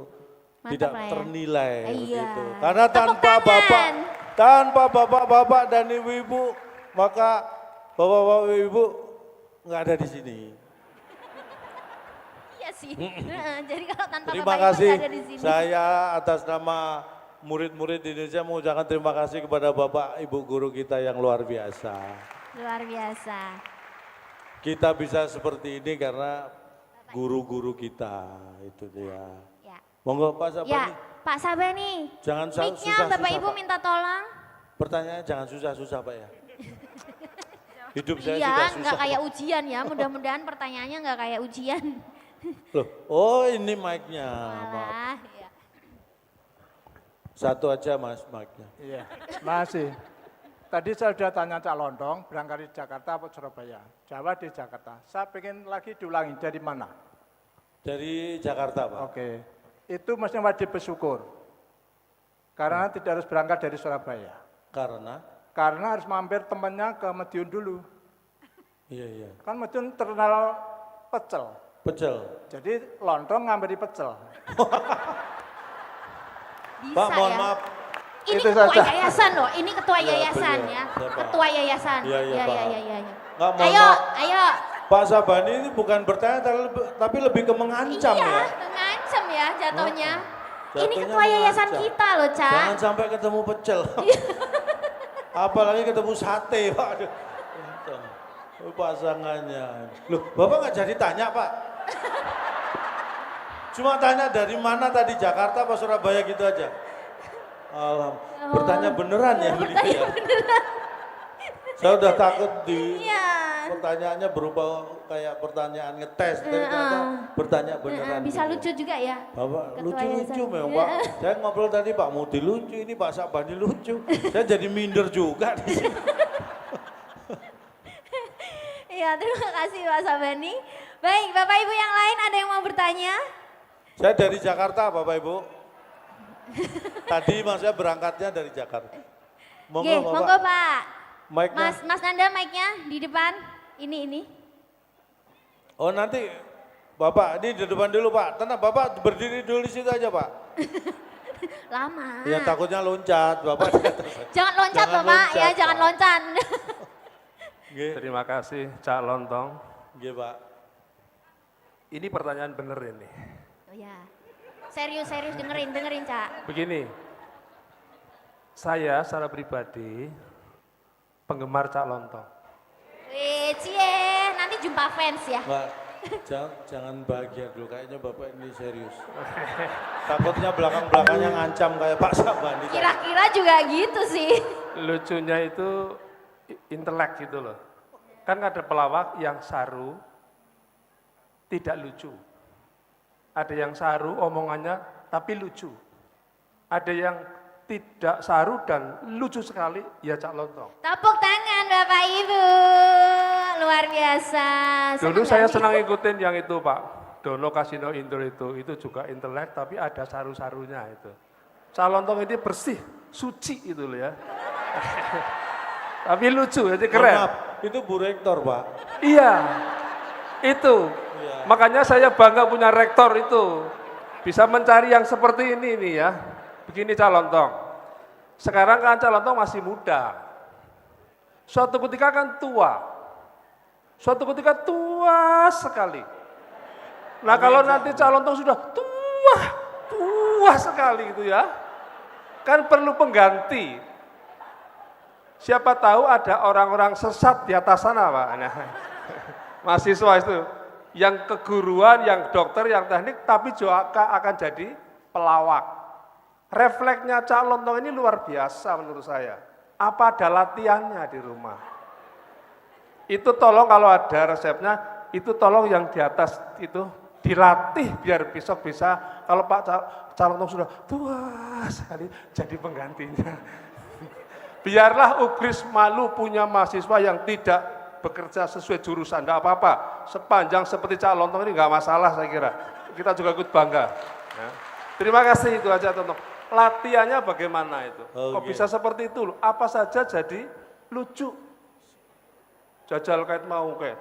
Mantap tidak lah ya. ternilai Iya. begitu. Karena Tepuk tangan. tanpa bapak-bapak dan ibu-ibu, maka bapak-bapak ibu nggak ada di sini. Iya sih. Jadi kalau tanpa Terima Bapak Ibu kasih, nggak ada di sini. saya atas nama murid-murid di Indonesia mengucapkan terima kasih kepada Bapak Ibu guru kita yang luar biasa. Luar biasa. Kita bisa seperti ini karena guru-guru kita itu dia. Ya. Monggo Pak Sabani. Ya, Pak Sabani. Jangan Mic-nya susah-susah, Bapak Ibu Pak. minta tolong. Pertanyaannya jangan susah-susah Pak ya. Hidup saya Iya, sudah nggak susah. kayak ujian ya. Mudah-mudahan pertanyaannya nggak kayak ujian. Loh, oh ini mic-nya. Maaf. Malah, ya. Satu aja Mas mic-nya. Iya, masih. Tadi saya sudah tanya Cak Lontong, berangkat di Jakarta atau Surabaya? Jawa di Jakarta. Saya pengen lagi diulangi, dari mana? Dari Jakarta Pak. Oke, itu mesti wajib bersyukur. Karena tidak harus berangkat dari Surabaya. Karena harus mampir temannya ke Madiun dulu. Iya. Kan Madiun terkenal pecel. Pecel. Jadi Lontong ngambil di pecel. Bisa Pak mohon ya. maaf. Ini Itu ketua saja. yayasan loh, ini ketua Iya, yayasan beliau. ya. Siapa? Ketua yayasan. Iya, Pak. Iya. Nggak, mohon Ayo, maaf. ayo. Pak Sabani ini bukan bertanya tapi lebih ke mengancam Iya, ya. ngancem ya jatuhnya. Ini Jatuhnya ketua yayasan mengancam. kita loh, Cak. Jangan sampai ketemu pecel. Apalagi ketemu sate Pak. Aduh. Oh, pasangannya. Loh, Bapak nggak jadi tanya, Pak? Cuma tanya dari mana tadi, Jakarta apa Surabaya gitu aja? Bertanya beneran ya beliau ya? Saya udah takut di pertanyaannya berupa kayak pertanyaan ngetes, ternyata bertanya beneran. Bisa gitu. lucu juga ya? Bapak Ketua lucu-lucu yayasan. memang Pak. Saya ngobrol tadi Pak Mudi lucu, ini Pak Sabani lucu. Saya jadi minder juga di sini. Iya, terima kasih Pak Sabani. Baik, Bapak Ibu yang lain ada yang mau bertanya? Saya dari Jakarta Bapak Ibu. Tadi maksudnya berangkatnya dari Jakarta. Oke, monggo Pak. Mic-nya. Mas Nanda mic-nya di depan. Ini. Oh nanti Bapak ini di depan dulu Pak. Tenang Bapak berdiri dulu di situ aja Pak. Lama. Ya takutnya loncat Bapak. Jangan loncat Jangan Bapak, loncat, ya jangan Pak. loncat. Nggih. Terima kasih Cak Lontong. Nggih Pak. Ini pertanyaan bener ini. Oh ya. Serius dengerin Cak. Begini, saya secara pribadi penggemar Cak Lontong. Wih, cie, nanti jumpa fans ya. Pak, jangan bahagia dulu, kayaknya Bapak ini serius. Takutnya belakang-belakangnya ngancam kayak Pak Sabani. Kira-kira juga gitu sih. Lucunya itu intelek gitu loh. Kan ada pelawak yang saru, tidak lucu. Ada yang saru omongannya tapi lucu. Ada yang tidak saru dan lucu sekali, ya Cak Lontong. Tepuk tangan Bapak Ibu. Luar biasa. Dulu Senang saya gak sih? senang ikutin yang itu Pak. Dono Kasino Indo itu juga intelek tapi ada saru-sarunya itu. Cak Lontong ini bersih, suci itu loh ya. Tapi lucu, jadi keren. Maaf, itu Bu Rektor Pak. Iya, itu. Iya. Makanya saya bangga punya rektor itu. Bisa mencari yang seperti ini nih ya. Begini Cak Lontong. Sekarang kan Cak Lontong masih muda. Suatu ketika kan tua. Suatu ketika tua sekali. Nah kalau nanti Cak Lontong sudah tua sekali gitu ya. Kan perlu pengganti. Siapa tahu ada orang-orang sesat di atas sana Pak. Nah, mahasiswa itu. Yang keguruan, yang dokter, yang teknik, tapi juga akan jadi pelawak. Refleksnya Cak Lontong ini luar biasa menurut saya. Apa ada latihannya di rumah? Itu tolong kalau ada resepnya, itu tolong yang di atas itu dilatih biar besok bisa, kalau Pak Cak Lontong sudah tua sekali, jadi penggantinya. Biarlah Ugris malu punya mahasiswa yang tidak bekerja sesuai jurusan, enggak apa-apa. Sepanjang seperti Cak Lontong ini enggak masalah saya kira. Kita juga ikut bangga. Ya. Terima kasih itu aja Tonton. Latihannya bagaimana itu? Kok bisa seperti itu? Apa saja jadi lucu. Jajal kait mau kayak.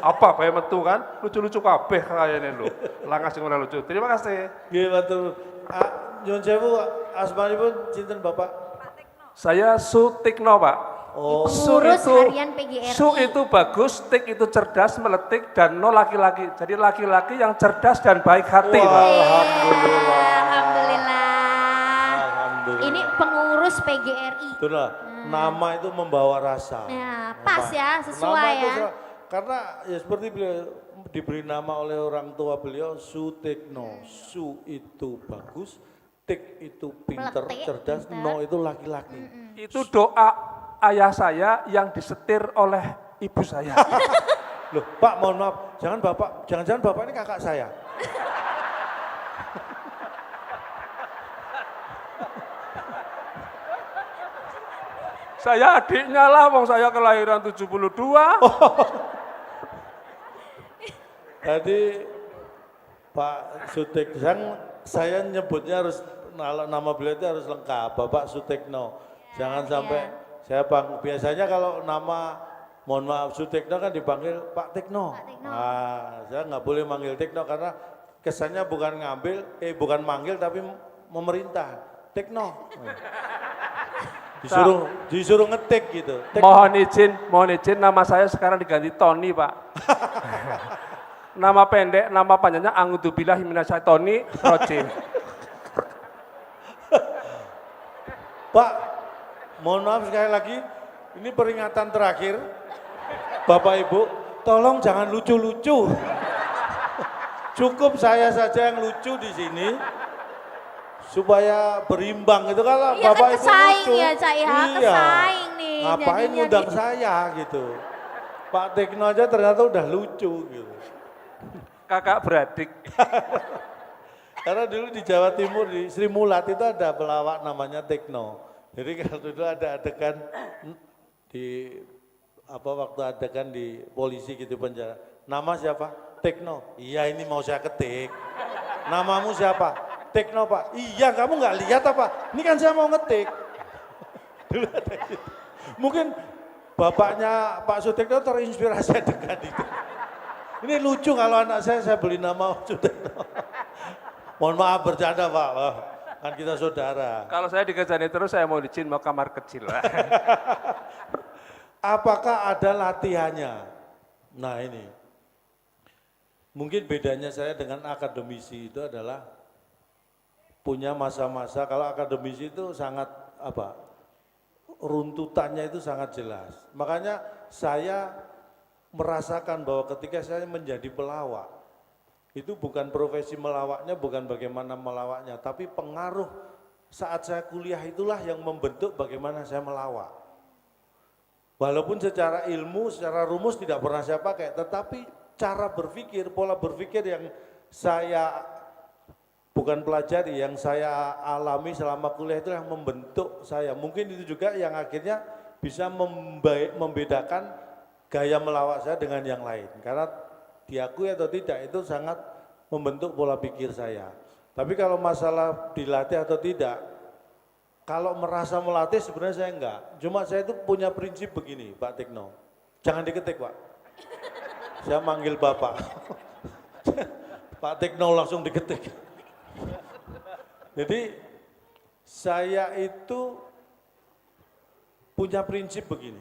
Apa bae metu kan? Lucu-lucu kabeh kayaknya lho. Langkah sing ora lucu. Terima kasih. Nggih matur. Nyuwun sewu asmanipun sinten Bapak? Saya Sutikno, Pak. Oh. Pengurus harian PGRI. Su itu bagus, tik itu cerdas, meletik, dan no laki-laki. Jadi laki-laki yang cerdas dan baik hati, Pak. Alhamdulillah. Alhamdulillah. Alhamdulillah. Ini pengurus PGRI. Itulah, nama itu membawa rasa. Ya, pas ya, sesuai Nama itu ya. karena ya seperti beliau diberi nama oleh orang tua beliau Sutikno. Su itu bagus, tik itu pinter, Meletik, cerdas, pinter. no itu laki-laki. Itu doa ayah saya yang disetir oleh ibu saya. Loh, Pak, mohon maaf, jangan-jangan Bapak ini kakak saya. Saya adiknya lah, wong saya kelahiran 72. Jadi Pak Sutikno, saya nyebutnya harus nama beliau itu harus lengkap, Bapak Sutikno. Jangan sampai saya biasanya kalau nama mohon maaf Sutikno kan dipanggil Pak Tikno. Pak Tikno. Nah, saya nggak boleh manggil Tikno karena kesannya bukan bukan manggil tapi memerintah. Tikno. Disuruh ngetik gitu. Tikno. Mohon izin nama saya sekarang diganti Tony, Pak. Nama pendek, nama panjangnya A'udzubillahi minasyaitonir rajim. Pak, mohon maaf sekali lagi, ini peringatan terakhir. Bapak Ibu, tolong jangan lucu-lucu. Cukup saya saja yang lucu di sini supaya berimbang itu kalau Iya kan Bapak Ibu kesaing lucu. ya Cak ya, Iya. kesaing nih. Ngapain jadinya ngundang nih. saya gitu. Pak Tekno aja ternyata udah lucu gitu. Kakak beradik. Karena dulu di Jawa Timur di Sri Mulat itu ada pelawak namanya Tekno. Jadi kalau dulu ada adegan di waktu adegan di polisi gitu penjara. Nama siapa? Tekno. Iya ini mau saya ketik. Namamu siapa? Tekno Pak. Iya kamu nggak lihat apa? Ini kan saya mau ngetik. Dulu ada gitu. Mungkin bapaknya Pak Sutekno terinspirasi adegan itu. Ini lucu kalau anak saya beli nama Sutekno. Mohon maaf bercanda Pak. Wah, kan kita saudara. Kalau saya dikejani terus saya mau izin mau kamar kecil. Apakah ada latihannya? Nah ini. Mungkin bedanya saya dengan akademisi itu adalah punya masa-masa, kalau akademisi itu sangat runtutannya itu sangat jelas. Makanya saya merasakan bahwa ketika saya menjadi pelawak, itu bukan profesi melawaknya, bukan bagaimana melawaknya, tapi pengaruh saat saya kuliah itulah yang membentuk bagaimana saya melawak. Walaupun secara ilmu, secara rumus tidak pernah saya pakai, tetapi cara berpikir, pola berpikir yang saya bukan pelajari, yang saya alami selama kuliah itu yang membentuk saya. Mungkin itu juga yang akhirnya bisa membedakan gaya melawak saya dengan yang lain. Karena diakui atau tidak itu sangat membentuk pola pikir saya. Tapi kalau masalah dilatih atau tidak, kalau merasa melatih sebenarnya saya enggak. Cuma saya itu punya prinsip begini Pak Tekno, jangan diketik Pak. Saya manggil Bapak. Pak Tekno langsung diketik. Jadi saya itu punya prinsip begini.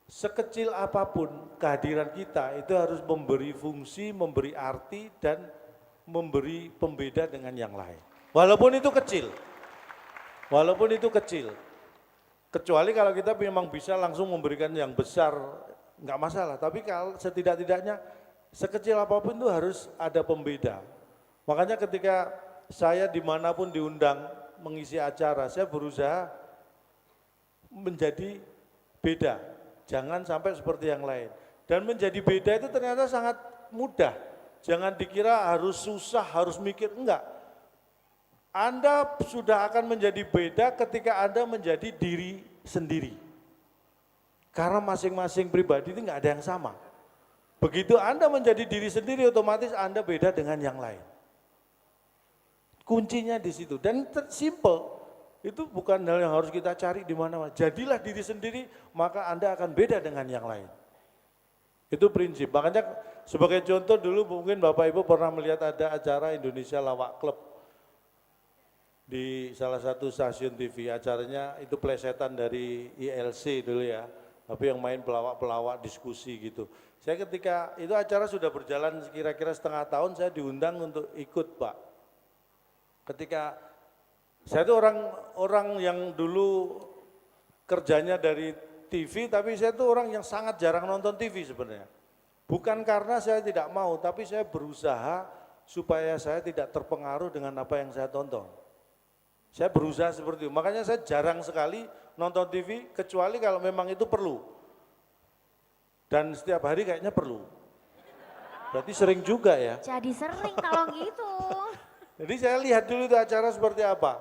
Sekecil apapun kehadiran kita itu harus memberi fungsi, memberi arti dan memberi pembeda dengan yang lain. Walaupun itu kecil. Walaupun itu kecil. Kecuali kalau kita memang bisa langsung memberikan yang besar, enggak masalah, tapi kalau setidak-tidaknya sekecil apapun itu harus ada pembeda. Makanya ketika saya dimanapun diundang mengisi acara, saya berusaha menjadi beda, jangan sampai seperti yang lain. Dan menjadi beda itu ternyata sangat mudah, jangan dikira harus susah, harus mikir, enggak. Anda sudah akan menjadi beda ketika Anda menjadi diri sendiri. Karena masing-masing pribadi itu nggak ada yang sama. Begitu Anda menjadi diri sendiri, otomatis Anda beda dengan yang lain. Kuncinya di situ. Dan simple, itu bukan hal yang harus kita cari di mana-mana. Jadilah diri sendiri, maka Anda akan beda dengan yang lain. Itu prinsip. Makanya sebagai contoh dulu mungkin Bapak Ibu pernah melihat ada acara Indonesia Lawak Club di salah satu stasiun TV. Acaranya itu plesetan dari ILC dulu ya. Tapi yang main pelawak-pelawak diskusi gitu. Saya ketika itu acara sudah berjalan kira-kira setengah tahun, saya diundang untuk ikut Pak. Ketika saya itu orang yang dulu kerjanya dari TV, tapi saya itu orang yang sangat jarang nonton TV sebenarnya. Bukan karena saya tidak mau, tapi saya berusaha supaya saya tidak terpengaruh dengan apa yang saya tonton. Saya berusaha seperti itu, makanya saya jarang sekali nonton TV, kecuali kalau memang itu perlu. Dan setiap hari kayaknya perlu. Berarti sering juga ya. Jadi sering kalau gitu. Jadi saya lihat dulu itu acara seperti apa.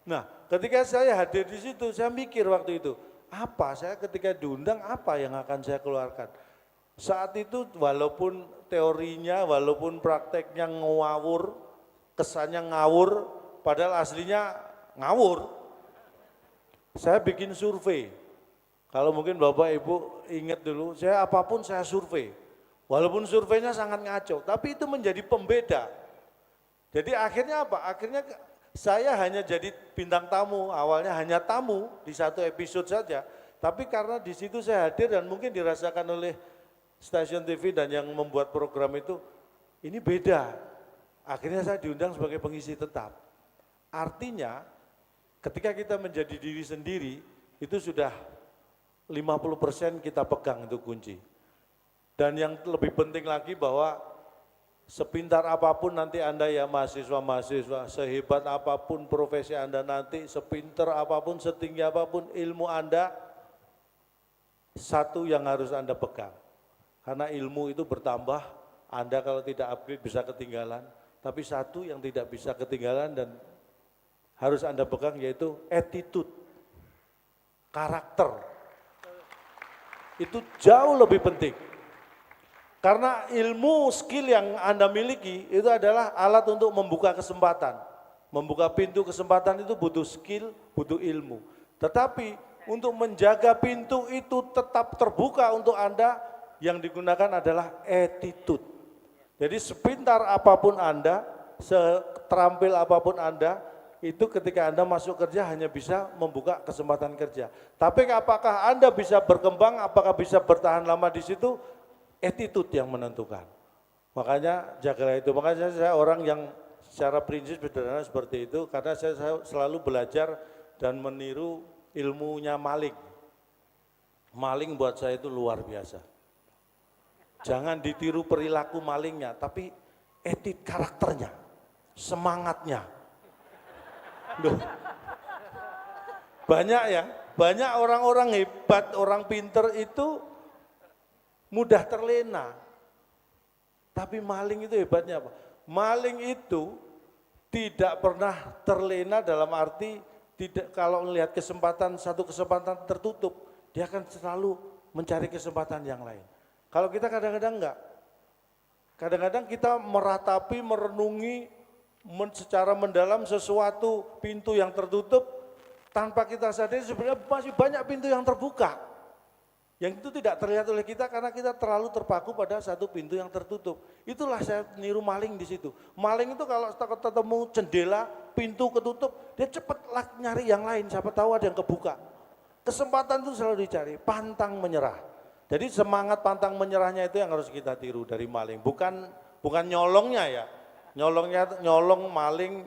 Nah, ketika saya hadir di situ, saya mikir waktu itu, apa saya ketika diundang, apa yang akan saya keluarkan. Saat itu walaupun teorinya, walaupun prakteknya ngawur, kesannya ngawur, padahal aslinya ngawur. Saya bikin survei. Kalau mungkin Bapak Ibu ingat dulu, saya apapun saya survei. Walaupun surveinya sangat ngaco, tapi itu menjadi pembeda. Jadi akhirnya apa? Akhirnya saya hanya jadi bintang tamu, awalnya hanya tamu di satu episode saja. Tapi karena di situ saya hadir dan mungkin dirasakan oleh stasiun TV dan yang membuat program itu, ini beda. Akhirnya saya diundang sebagai pengisi tetap. Artinya ketika kita menjadi diri sendiri, itu sudah 50% kita pegang itu kunci. Dan yang lebih penting lagi bahwa sepintar apapun nanti Anda ya mahasiswa-mahasiswa, sehebat apapun profesi Anda nanti, sepintar apapun, setinggi apapun ilmu Anda, satu yang harus Anda pegang. Karena ilmu itu bertambah, Anda kalau tidak upgrade bisa ketinggalan. Tapi satu yang tidak bisa ketinggalan dan harus Anda pegang yaitu attitude, karakter. Itu jauh lebih penting. Karena ilmu, skill yang Anda miliki itu adalah alat untuk membuka kesempatan. Membuka pintu kesempatan itu butuh skill, butuh ilmu. Tetapi untuk menjaga pintu itu tetap terbuka untuk Anda, yang digunakan adalah attitude. Jadi sepintar apapun Anda, seterampil apapun Anda, itu ketika Anda masuk kerja hanya bisa membuka kesempatan kerja. Tapi apakah Anda bisa berkembang, apakah bisa bertahan lama di situ? Attitude yang menentukan. Makanya jagalah itu. Makanya saya orang yang secara prinsip sederhana seperti itu, karena saya selalu belajar dan meniru ilmunya maling. Maling buat saya itu luar biasa. Jangan ditiru perilaku malingnya, tapi attitude karakternya, semangatnya. Loh. Banyak ya, banyak orang-orang hebat, orang pinter itu mudah terlena. Tapi maling itu hebatnya apa? Maling itu tidak pernah terlena dalam arti tidak, kalau melihat kesempatan, satu kesempatan tertutup, dia akan selalu mencari kesempatan yang lain. Kalau kita kadang-kadang enggak. Kadang-kadang kita meratapi, merenungi secara mendalam sesuatu pintu yang tertutup, tanpa kita sadari sebenarnya masih banyak pintu yang terbuka. Yang itu tidak terlihat oleh kita karena kita terlalu terpaku pada satu pintu yang tertutup. Itulah saya niru maling di situ. Maling itu kalau ketemu jendela, pintu ketutup, dia cepat nyari yang lain, siapa tahu ada yang kebuka. Kesempatan itu selalu dicari, pantang menyerah. Jadi semangat pantang menyerahnya itu yang harus kita tiru dari maling. Bukan nyolongnya ya. Nyolong, maling,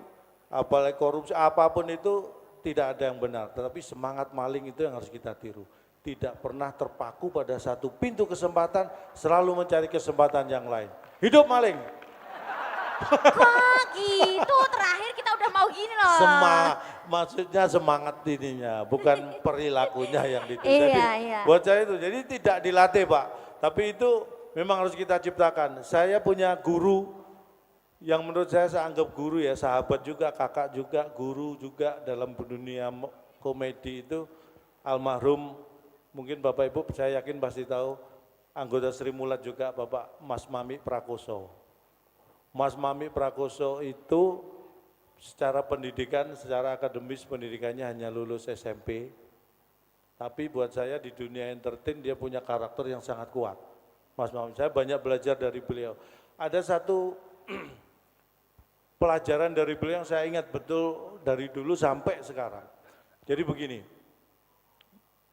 apalagi korupsi, apapun itu tidak ada yang benar. Tetapi semangat maling itu yang harus kita tiru. Tidak pernah terpaku pada satu pintu kesempatan, selalu mencari kesempatan yang lain. Hidup maling. Kok gitu, terakhir kita udah mau gini loh. Maksudnya semangat ininya, bukan perilakunya yang ditiru. Iya. Buat saya itu, jadi tidak dilatih Pak. Tapi itu memang harus kita ciptakan. Saya punya guru yang menurut saya anggap guru ya, sahabat juga, kakak juga, guru juga dalam dunia komedi itu, almarhum. Mungkin Bapak Ibu saya yakin pasti tahu, anggota Sri Mulat juga Bapak Mas Mami Prakoso. Mas Mami Prakoso itu secara pendidikan, secara akademis pendidikannya hanya lulus SMP. Tapi buat saya di dunia entertain dia punya karakter yang sangat kuat. Mas Mami, saya banyak belajar dari beliau. Ada satu pelajaran dari beliau yang saya ingat betul dari dulu sampai sekarang. Jadi begini,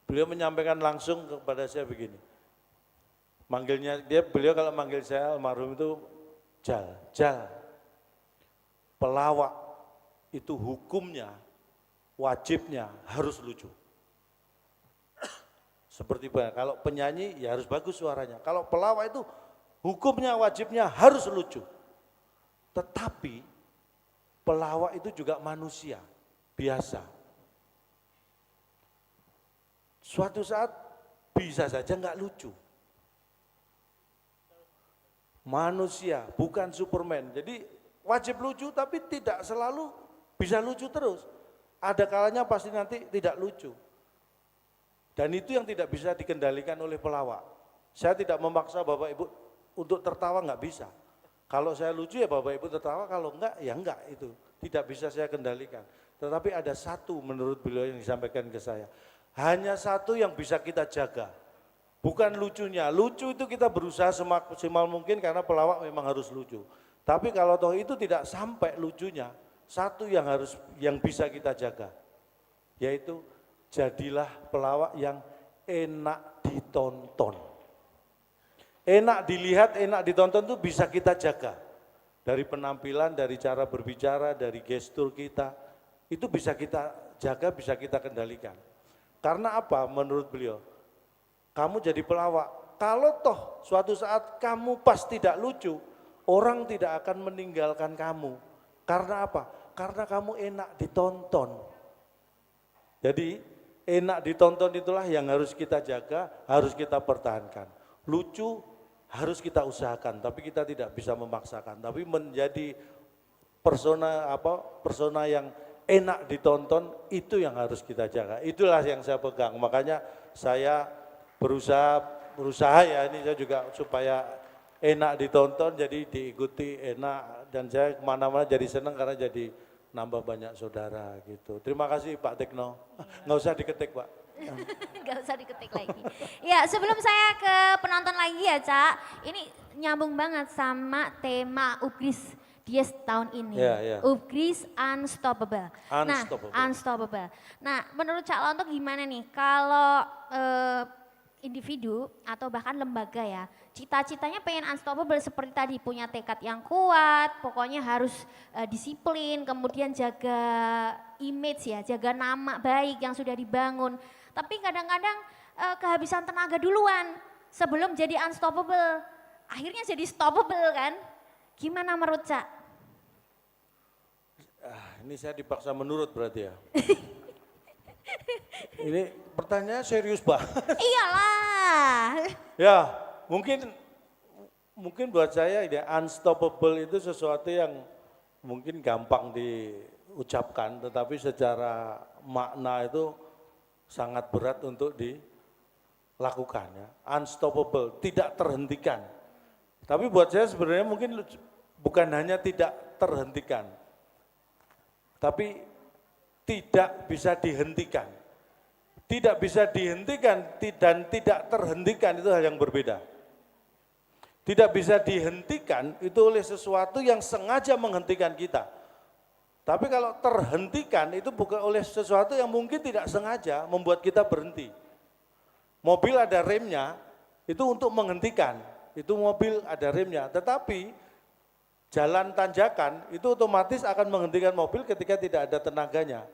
beliau menyampaikan langsung kepada saya begini, beliau kalau manggil saya almarhum itu Jal, pelawak itu hukumnya, wajibnya harus lucu. Seperti kalau penyanyi ya harus bagus suaranya, kalau pelawak itu hukumnya, wajibnya harus lucu. Tetapi pelawak itu juga manusia, biasa. Suatu saat bisa saja enggak lucu. Manusia, bukan Superman. Jadi wajib lucu tapi tidak selalu bisa lucu terus. Ada kalanya pasti nanti tidak lucu. Dan itu yang tidak bisa dikendalikan oleh pelawak. Saya tidak memaksa Bapak Ibu untuk tertawa, enggak bisa. Kalau saya lucu ya Bapak Ibu tertawa, kalau enggak ya enggak, itu tidak bisa saya kendalikan. Tetapi ada satu menurut beliau yang disampaikan ke saya. Hanya satu yang bisa kita jaga, bukan lucunya. Lucu itu kita berusaha semaksimal mungkin karena pelawak memang harus lucu. Tapi kalau toh itu tidak sampai lucunya, satu yang bisa kita jaga, yaitu jadilah pelawak yang enak ditonton. Enak dilihat, enak ditonton itu bisa kita jaga. Dari penampilan, dari cara berbicara, dari gestur kita, itu bisa kita jaga, bisa kita kendalikan. Karena apa menurut beliau? Kamu jadi pelawak, Kalau toh suatu saat kamu pas tidak lucu, orang tidak akan meninggalkan kamu. Karena apa? Karena kamu enak ditonton. Jadi enak ditonton itulah yang harus kita jaga, harus kita pertahankan. Lucu harus kita usahakan, tapi kita tidak bisa memaksakan. Tapi menjadi persona yang enak ditonton, itu yang harus kita jaga. Itulah yang saya pegang. Makanya saya berusaha ya, ini saya juga supaya enak ditonton, jadi diikuti enak, dan saya kemana-mana jadi senang karena jadi nambah banyak saudara gitu. Terima kasih Pak Tekno. Nggak usah diketik Pak. Nggak usah diketik lagi. Ya, sebelum saya ke penonton lagi ya, Cak. Ini nyambung banget sama tema Upgris Dies tahun ini. Ya. Upgris Unstoppable. Unstoppable. Nah, menurut Cak Lontok gimana nih kalau individu atau bahkan lembaga ya, cita-citanya pengen unstoppable seperti tadi, punya tekad yang kuat, pokoknya harus disiplin, kemudian jaga image ya, jaga nama baik yang sudah dibangun. Tapi kadang-kadang kehabisan tenaga duluan sebelum jadi unstoppable, akhirnya jadi stoppable kan? Gimana menurut Cak? Ini saya dipaksa menurut berarti ya. Ini pertanyaannya serius Pak. Iyalah. Ya, mungkin buat saya ini unstoppable itu sesuatu yang mungkin gampang diucapkan, tetapi secara makna itu sangat berat untuk dilakukan ya. Unstoppable, tidak terhentikan. Tapi buat saya sebenarnya mungkin bukan hanya tidak terhentikan, tapi tidak bisa dihentikan. Tidak bisa dihentikan dan tidak terhentikan itu hal yang berbeda. Tidak bisa dihentikan itu oleh sesuatu yang sengaja menghentikan kita. Tapi kalau terhentikan itu bukan oleh sesuatu yang mungkin tidak sengaja membuat kita berhenti. Mobil ada remnya, itu untuk menghentikan. Itu mobil ada remnya, tetapi jalan tanjakan itu otomatis akan menghentikan mobil ketika tidak ada tenaganya.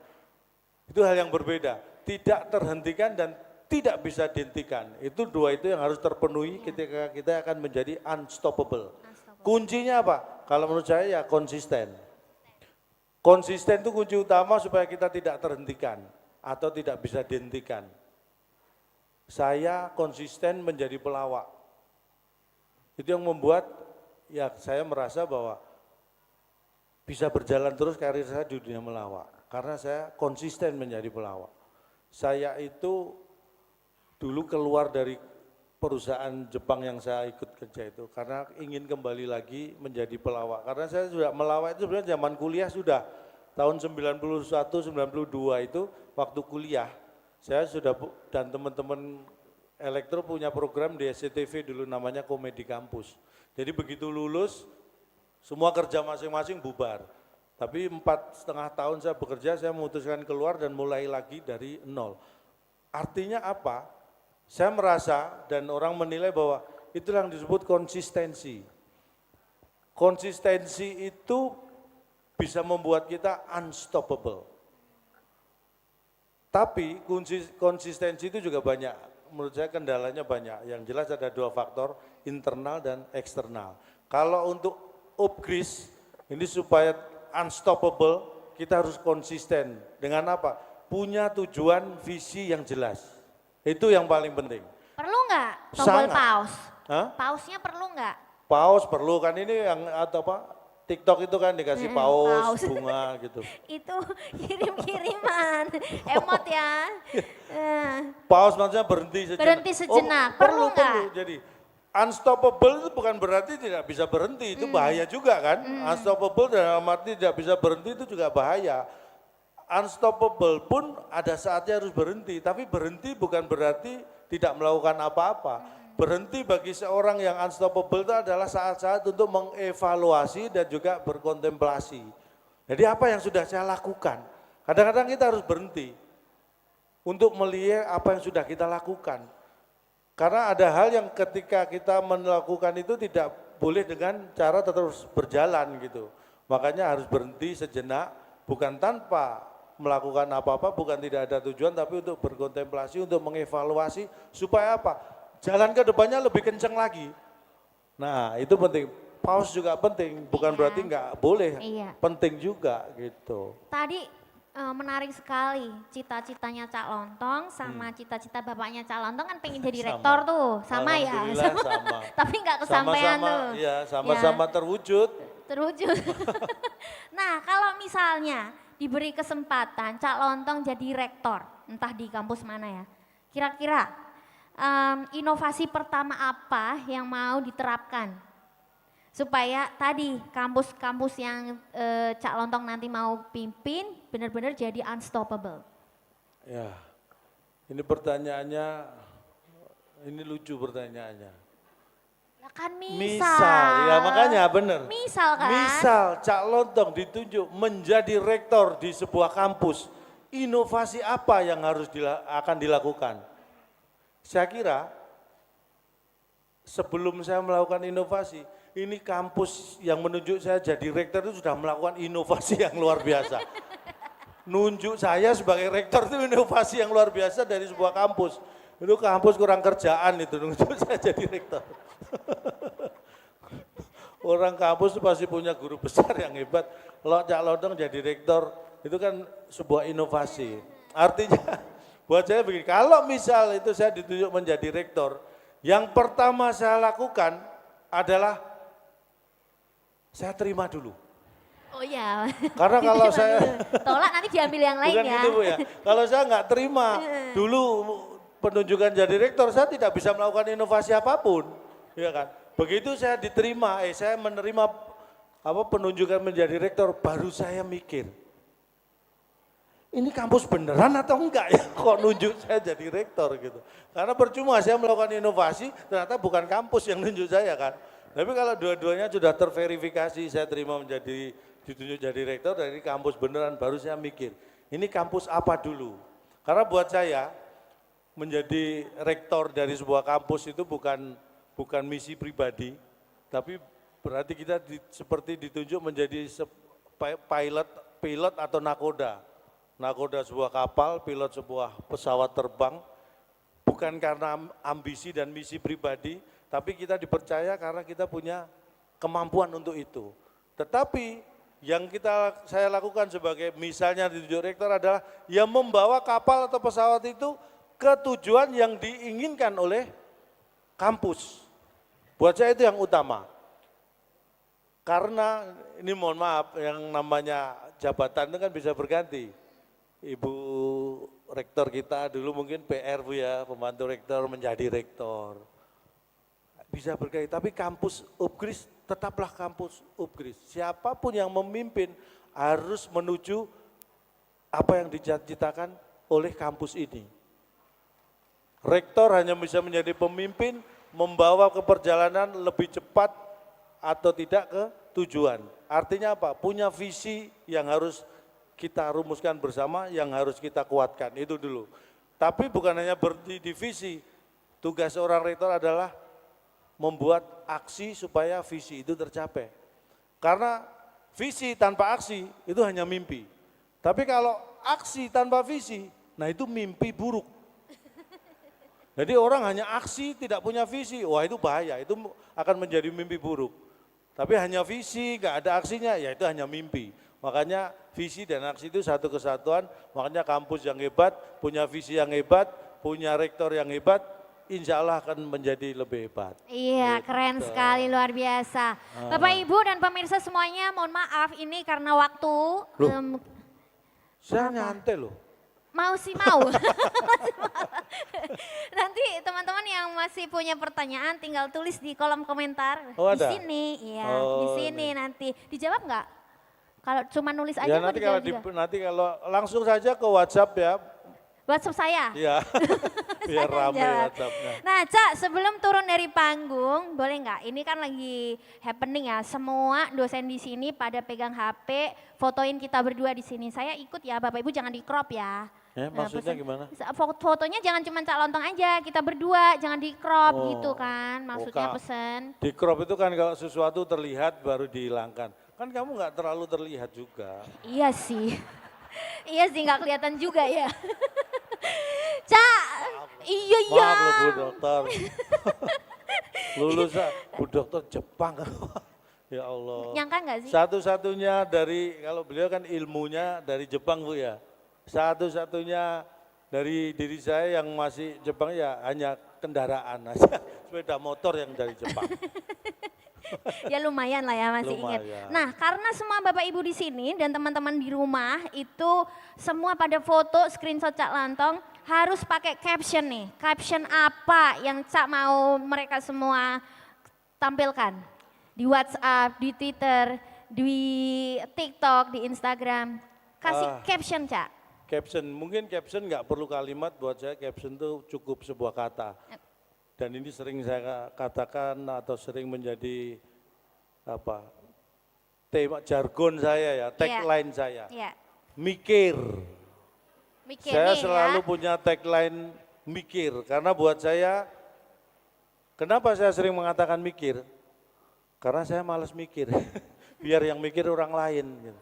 Itu hal yang berbeda, tidak terhentikan dan tidak bisa dihentikan. Itu dua itu yang harus terpenuhi ketika kita akan menjadi unstoppable. Kuncinya apa? Kalau menurut saya ya konsisten. Konsisten itu kunci utama supaya kita tidak terhentikan atau tidak bisa dihentikan. Saya konsisten menjadi pelawak. Itu yang membuat ya saya merasa bahwa bisa berjalan terus karir saya di dunia melawak. Karena saya konsisten menjadi pelawak. Saya itu dulu keluar dari perusahaan Jepang yang saya ikut kerja itu karena ingin kembali lagi menjadi pelawak. Karena saya sudah melawak itu sebenarnya zaman kuliah sudah tahun 91, 92 itu waktu kuliah. Saya sudah dan teman-teman elektro punya program di SCTV dulu namanya Komedi Kampus. Jadi begitu lulus semua kerja masing-masing bubar. Tapi 4,5 tahun saya bekerja, saya memutuskan keluar dan mulai lagi dari nol. Artinya apa? Saya merasa dan orang menilai bahwa itulah yang disebut konsistensi. Konsistensi itu bisa membuat kita unstoppable. Tapi konsistensi itu juga banyak, menurut saya kendalanya banyak. Yang jelas ada dua faktor, internal dan eksternal. Kalau untuk Upgris, ini supaya unstoppable, kita harus konsisten. Dengan apa? Punya tujuan, visi yang jelas. Itu yang paling penting. Perlu nggak tombol pause? Hah? Pause-nya perlu nggak? Pause perlu kan, ini yang atau apa? TikTok itu kan dikasih pause, bunga gitu. Itu kirim-kiriman, emot ya. Pause maksudnya berhenti sejenak. Berhenti sejenak, perlu nggak? Perlu. Jadi unstoppable itu bukan berarti tidak bisa berhenti, itu bahaya juga kan. Unstoppable dalam arti tidak bisa berhenti itu juga bahaya. Unstoppable pun ada saatnya harus berhenti, tapi berhenti bukan berarti tidak melakukan apa-apa. Berhenti bagi seorang yang unstoppable itu adalah saat-saat untuk mengevaluasi dan juga berkontemplasi. Jadi apa yang sudah saya lakukan? Kadang-kadang kita harus berhenti untuk melihat apa yang sudah kita lakukan. Karena ada hal yang ketika kita melakukan itu tidak boleh dengan cara terus berjalan gitu. Makanya harus berhenti sejenak, bukan tanpa melakukan apa-apa, bukan tidak ada tujuan, tapi untuk berkontemplasi, untuk mengevaluasi supaya apa? jalan ke depannya lebih kencang lagi. Nah itu penting, paus juga penting, bukan Iya. berarti nggak boleh, Iya. penting juga gitu. Tadi menarik sekali cita-citanya Cak Lontong sama cita-cita bapaknya Cak Lontong kan pengen jadi Sama. rektor tuh, sama ya. Alhamdulillah sama. Tapi nggak kesampaian Sama-sama, tuh. ya sama-sama terwujud. Terwujud. Nah kalau misalnya diberi kesempatan Cak Lontong jadi rektor, entah di kampus mana ya, kira-kira inovasi pertama apa yang mau diterapkan supaya tadi kampus-kampus yang Cak Lontong nanti mau pimpin benar-benar jadi unstoppable. Ya, ini pertanyaannya, ini lucu pertanyaannya. Ya kan Misal, ya makanya benar. Misal kan? Misal Cak Lontong ditunjuk menjadi rektor di sebuah kampus, inovasi apa yang akan dilakukan? Saya kira sebelum saya melakukan inovasi, ini kampus yang menunjuk saya jadi rektor itu sudah melakukan inovasi yang luar biasa. Nunjuk saya sebagai rektor itu inovasi yang luar biasa dari sebuah kampus. Itu kampus kurang kerjaan itu, nunjuk saya jadi rektor. Orang kampus itu pasti punya guru besar yang hebat. Kalau Cak Lontong jadi rektor, itu kan sebuah inovasi. Artinya buat saya begini, kalau misal itu saya ditunjuk menjadi rektor, yang pertama saya lakukan adalah saya terima dulu. Oh iya. Karena kalau Diterima saya dulu. Tolak nanti diambil yang lain bukan ya. gitu Bu ya. Kalau saya nggak terima dulu penunjukan jadi rektor, saya tidak bisa melakukan inovasi apapun, ya kan? Begitu saya diterima, saya menerima penunjukan menjadi rektor, baru saya mikir, ini kampus beneran atau enggak ya? Kok nunjuk saya jadi rektor gitu? Karena percuma saya melakukan inovasi, ternyata bukan kampus yang nunjuk saya kan. Tapi kalau dua-duanya sudah terverifikasi, saya terima ditunjuk jadi rektor dari kampus beneran, baru saya mikir, ini kampus apa dulu? Karena buat saya, menjadi rektor dari sebuah kampus itu bukan misi pribadi, tapi berarti kita seperti ditunjuk menjadi pilot atau nakoda sebuah kapal, pilot sebuah pesawat terbang, bukan karena ambisi dan misi pribadi, tapi kita dipercaya karena kita punya kemampuan untuk itu. Tetapi yang saya lakukan sebagai misalnya ditunjuk rektor adalah yang membawa kapal atau pesawat itu ke tujuan yang diinginkan oleh kampus. Buat saya itu yang utama. Karena ini mohon maaf, yang namanya jabatan itu kan bisa berganti. Ibu rektor kita dulu mungkin PR Bu ya, pembantu rektor menjadi rektor. Bisa berganti, tapi kampus UPGRIS tetaplah kampus UPGRIS. Siapapun yang memimpin harus menuju apa yang dicita-citakan oleh kampus ini. Rektor hanya bisa menjadi pemimpin, membawa ke perjalanan lebih cepat atau tidak ke tujuan. Artinya apa? Punya visi yang harus kita rumuskan bersama, yang harus kita kuatkan, itu dulu. Tapi bukan hanya berhenti di visi, tugas seorang rektor adalah membuat aksi supaya visi itu tercapai. Karena visi tanpa aksi itu hanya mimpi. Tapi kalau aksi tanpa visi, nah itu mimpi buruk. Jadi orang hanya aksi tidak punya visi, wah itu bahaya, itu akan menjadi mimpi buruk. Tapi hanya visi, gak ada aksinya, ya itu hanya mimpi. Makanya visi dan aksi itu satu kesatuan, makanya kampus yang hebat, punya visi yang hebat, punya rektor yang hebat, insya Allah akan menjadi lebih hebat. Iya, Gitu. keren sekali, luar biasa. Bapak, Ibu, dan pemirsa semuanya, mohon maaf ini karena waktu. Loh, saya nyantai loh. Mau sih mau. Masih mau. Nanti teman-teman yang masih punya pertanyaan tinggal tulis di kolom komentar. Oh, di ada? sini, iya, Oh, di sini nanti. Dijawab nggak? Kalau cuma nulis aja Ya mau nanti kalau dijawab juga? nanti kalau langsung saja ke WhatsApp ya. WhatsApp saya. Iya. Biar Saya rame jawab. WhatsAppnya. Nah, Cak, sebelum turun dari panggung, boleh nggak? Ini kan lagi happening ya. Semua dosen di sini pada pegang HP, fotoin kita berdua di sini. Saya ikut ya, Bapak Ibu jangan di crop ya. Maksudnya pesen- gimana? Fotonya jangan cuma Cak Lontong aja, kita berdua jangan di crop Oh. gitu kan. Maksudnya Kak. pesen. Di crop itu kan kalau sesuatu terlihat baru dihilangkan. Kan kamu nggak terlalu terlihat juga. Iya sih. Iya sih nggak kelihatan juga ya. Cak, Iya, iya. Maaf loh Bu Dokter. Lulus Bu Dokter Jepang. Ya Allah. Nyangka nggak sih? Satu-satunya dari, kalau beliau kan ilmunya dari Jepang Bu ya. Satu-satunya dari diri saya yang masih Jepang ya hanya kendaraan aja. Sepeda motor yang dari Jepang. Ya lumayan lah ya masih ingat. Lumayan. Nah karena semua Bapak Ibu di sini dan teman-teman di rumah itu semua pada foto screenshot Cak Lontong harus pakai caption nih. Caption apa yang Cak mau mereka semua tampilkan? Di WhatsApp, di Twitter, di TikTok, di Instagram. Kasih caption Cak. Caption, mungkin caption nggak perlu kalimat, buat saya caption itu cukup sebuah kata. Dan ini sering saya katakan atau sering menjadi apa tema jargon saya ya, tagline saya. Iya. Mikir. Mikir Saya nih selalu ya. punya tagline mikir, karena buat saya, kenapa saya sering mengatakan mikir? Karena saya malas mikir, biar yang mikir orang lain. Gitu.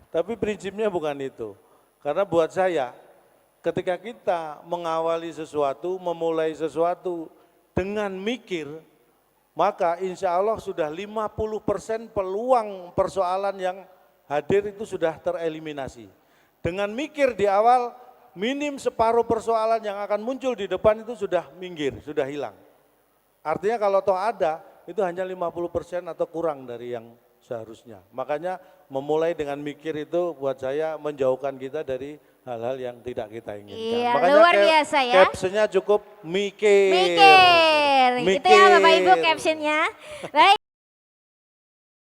Tapi prinsipnya bukan itu, karena buat saya, ketika kita mengawali sesuatu, memulai sesuatu dengan mikir, maka insya Allah sudah 50% peluang persoalan yang hadir itu sudah tereliminasi. Dengan mikir di awal, minim separuh persoalan yang akan muncul di depan itu sudah minggir, sudah hilang. Artinya kalau toh ada, itu hanya 50% atau kurang dari yang seharusnya. Makanya memulai dengan mikir itu buat saya menjauhkan kita dari hal-hal yang tidak kita inginkan. Iya, Makanya luar biasa ya. captionnya cukup mikir. Mikir. Itu ya Bapak Ibu Mikir. captionnya. Baik.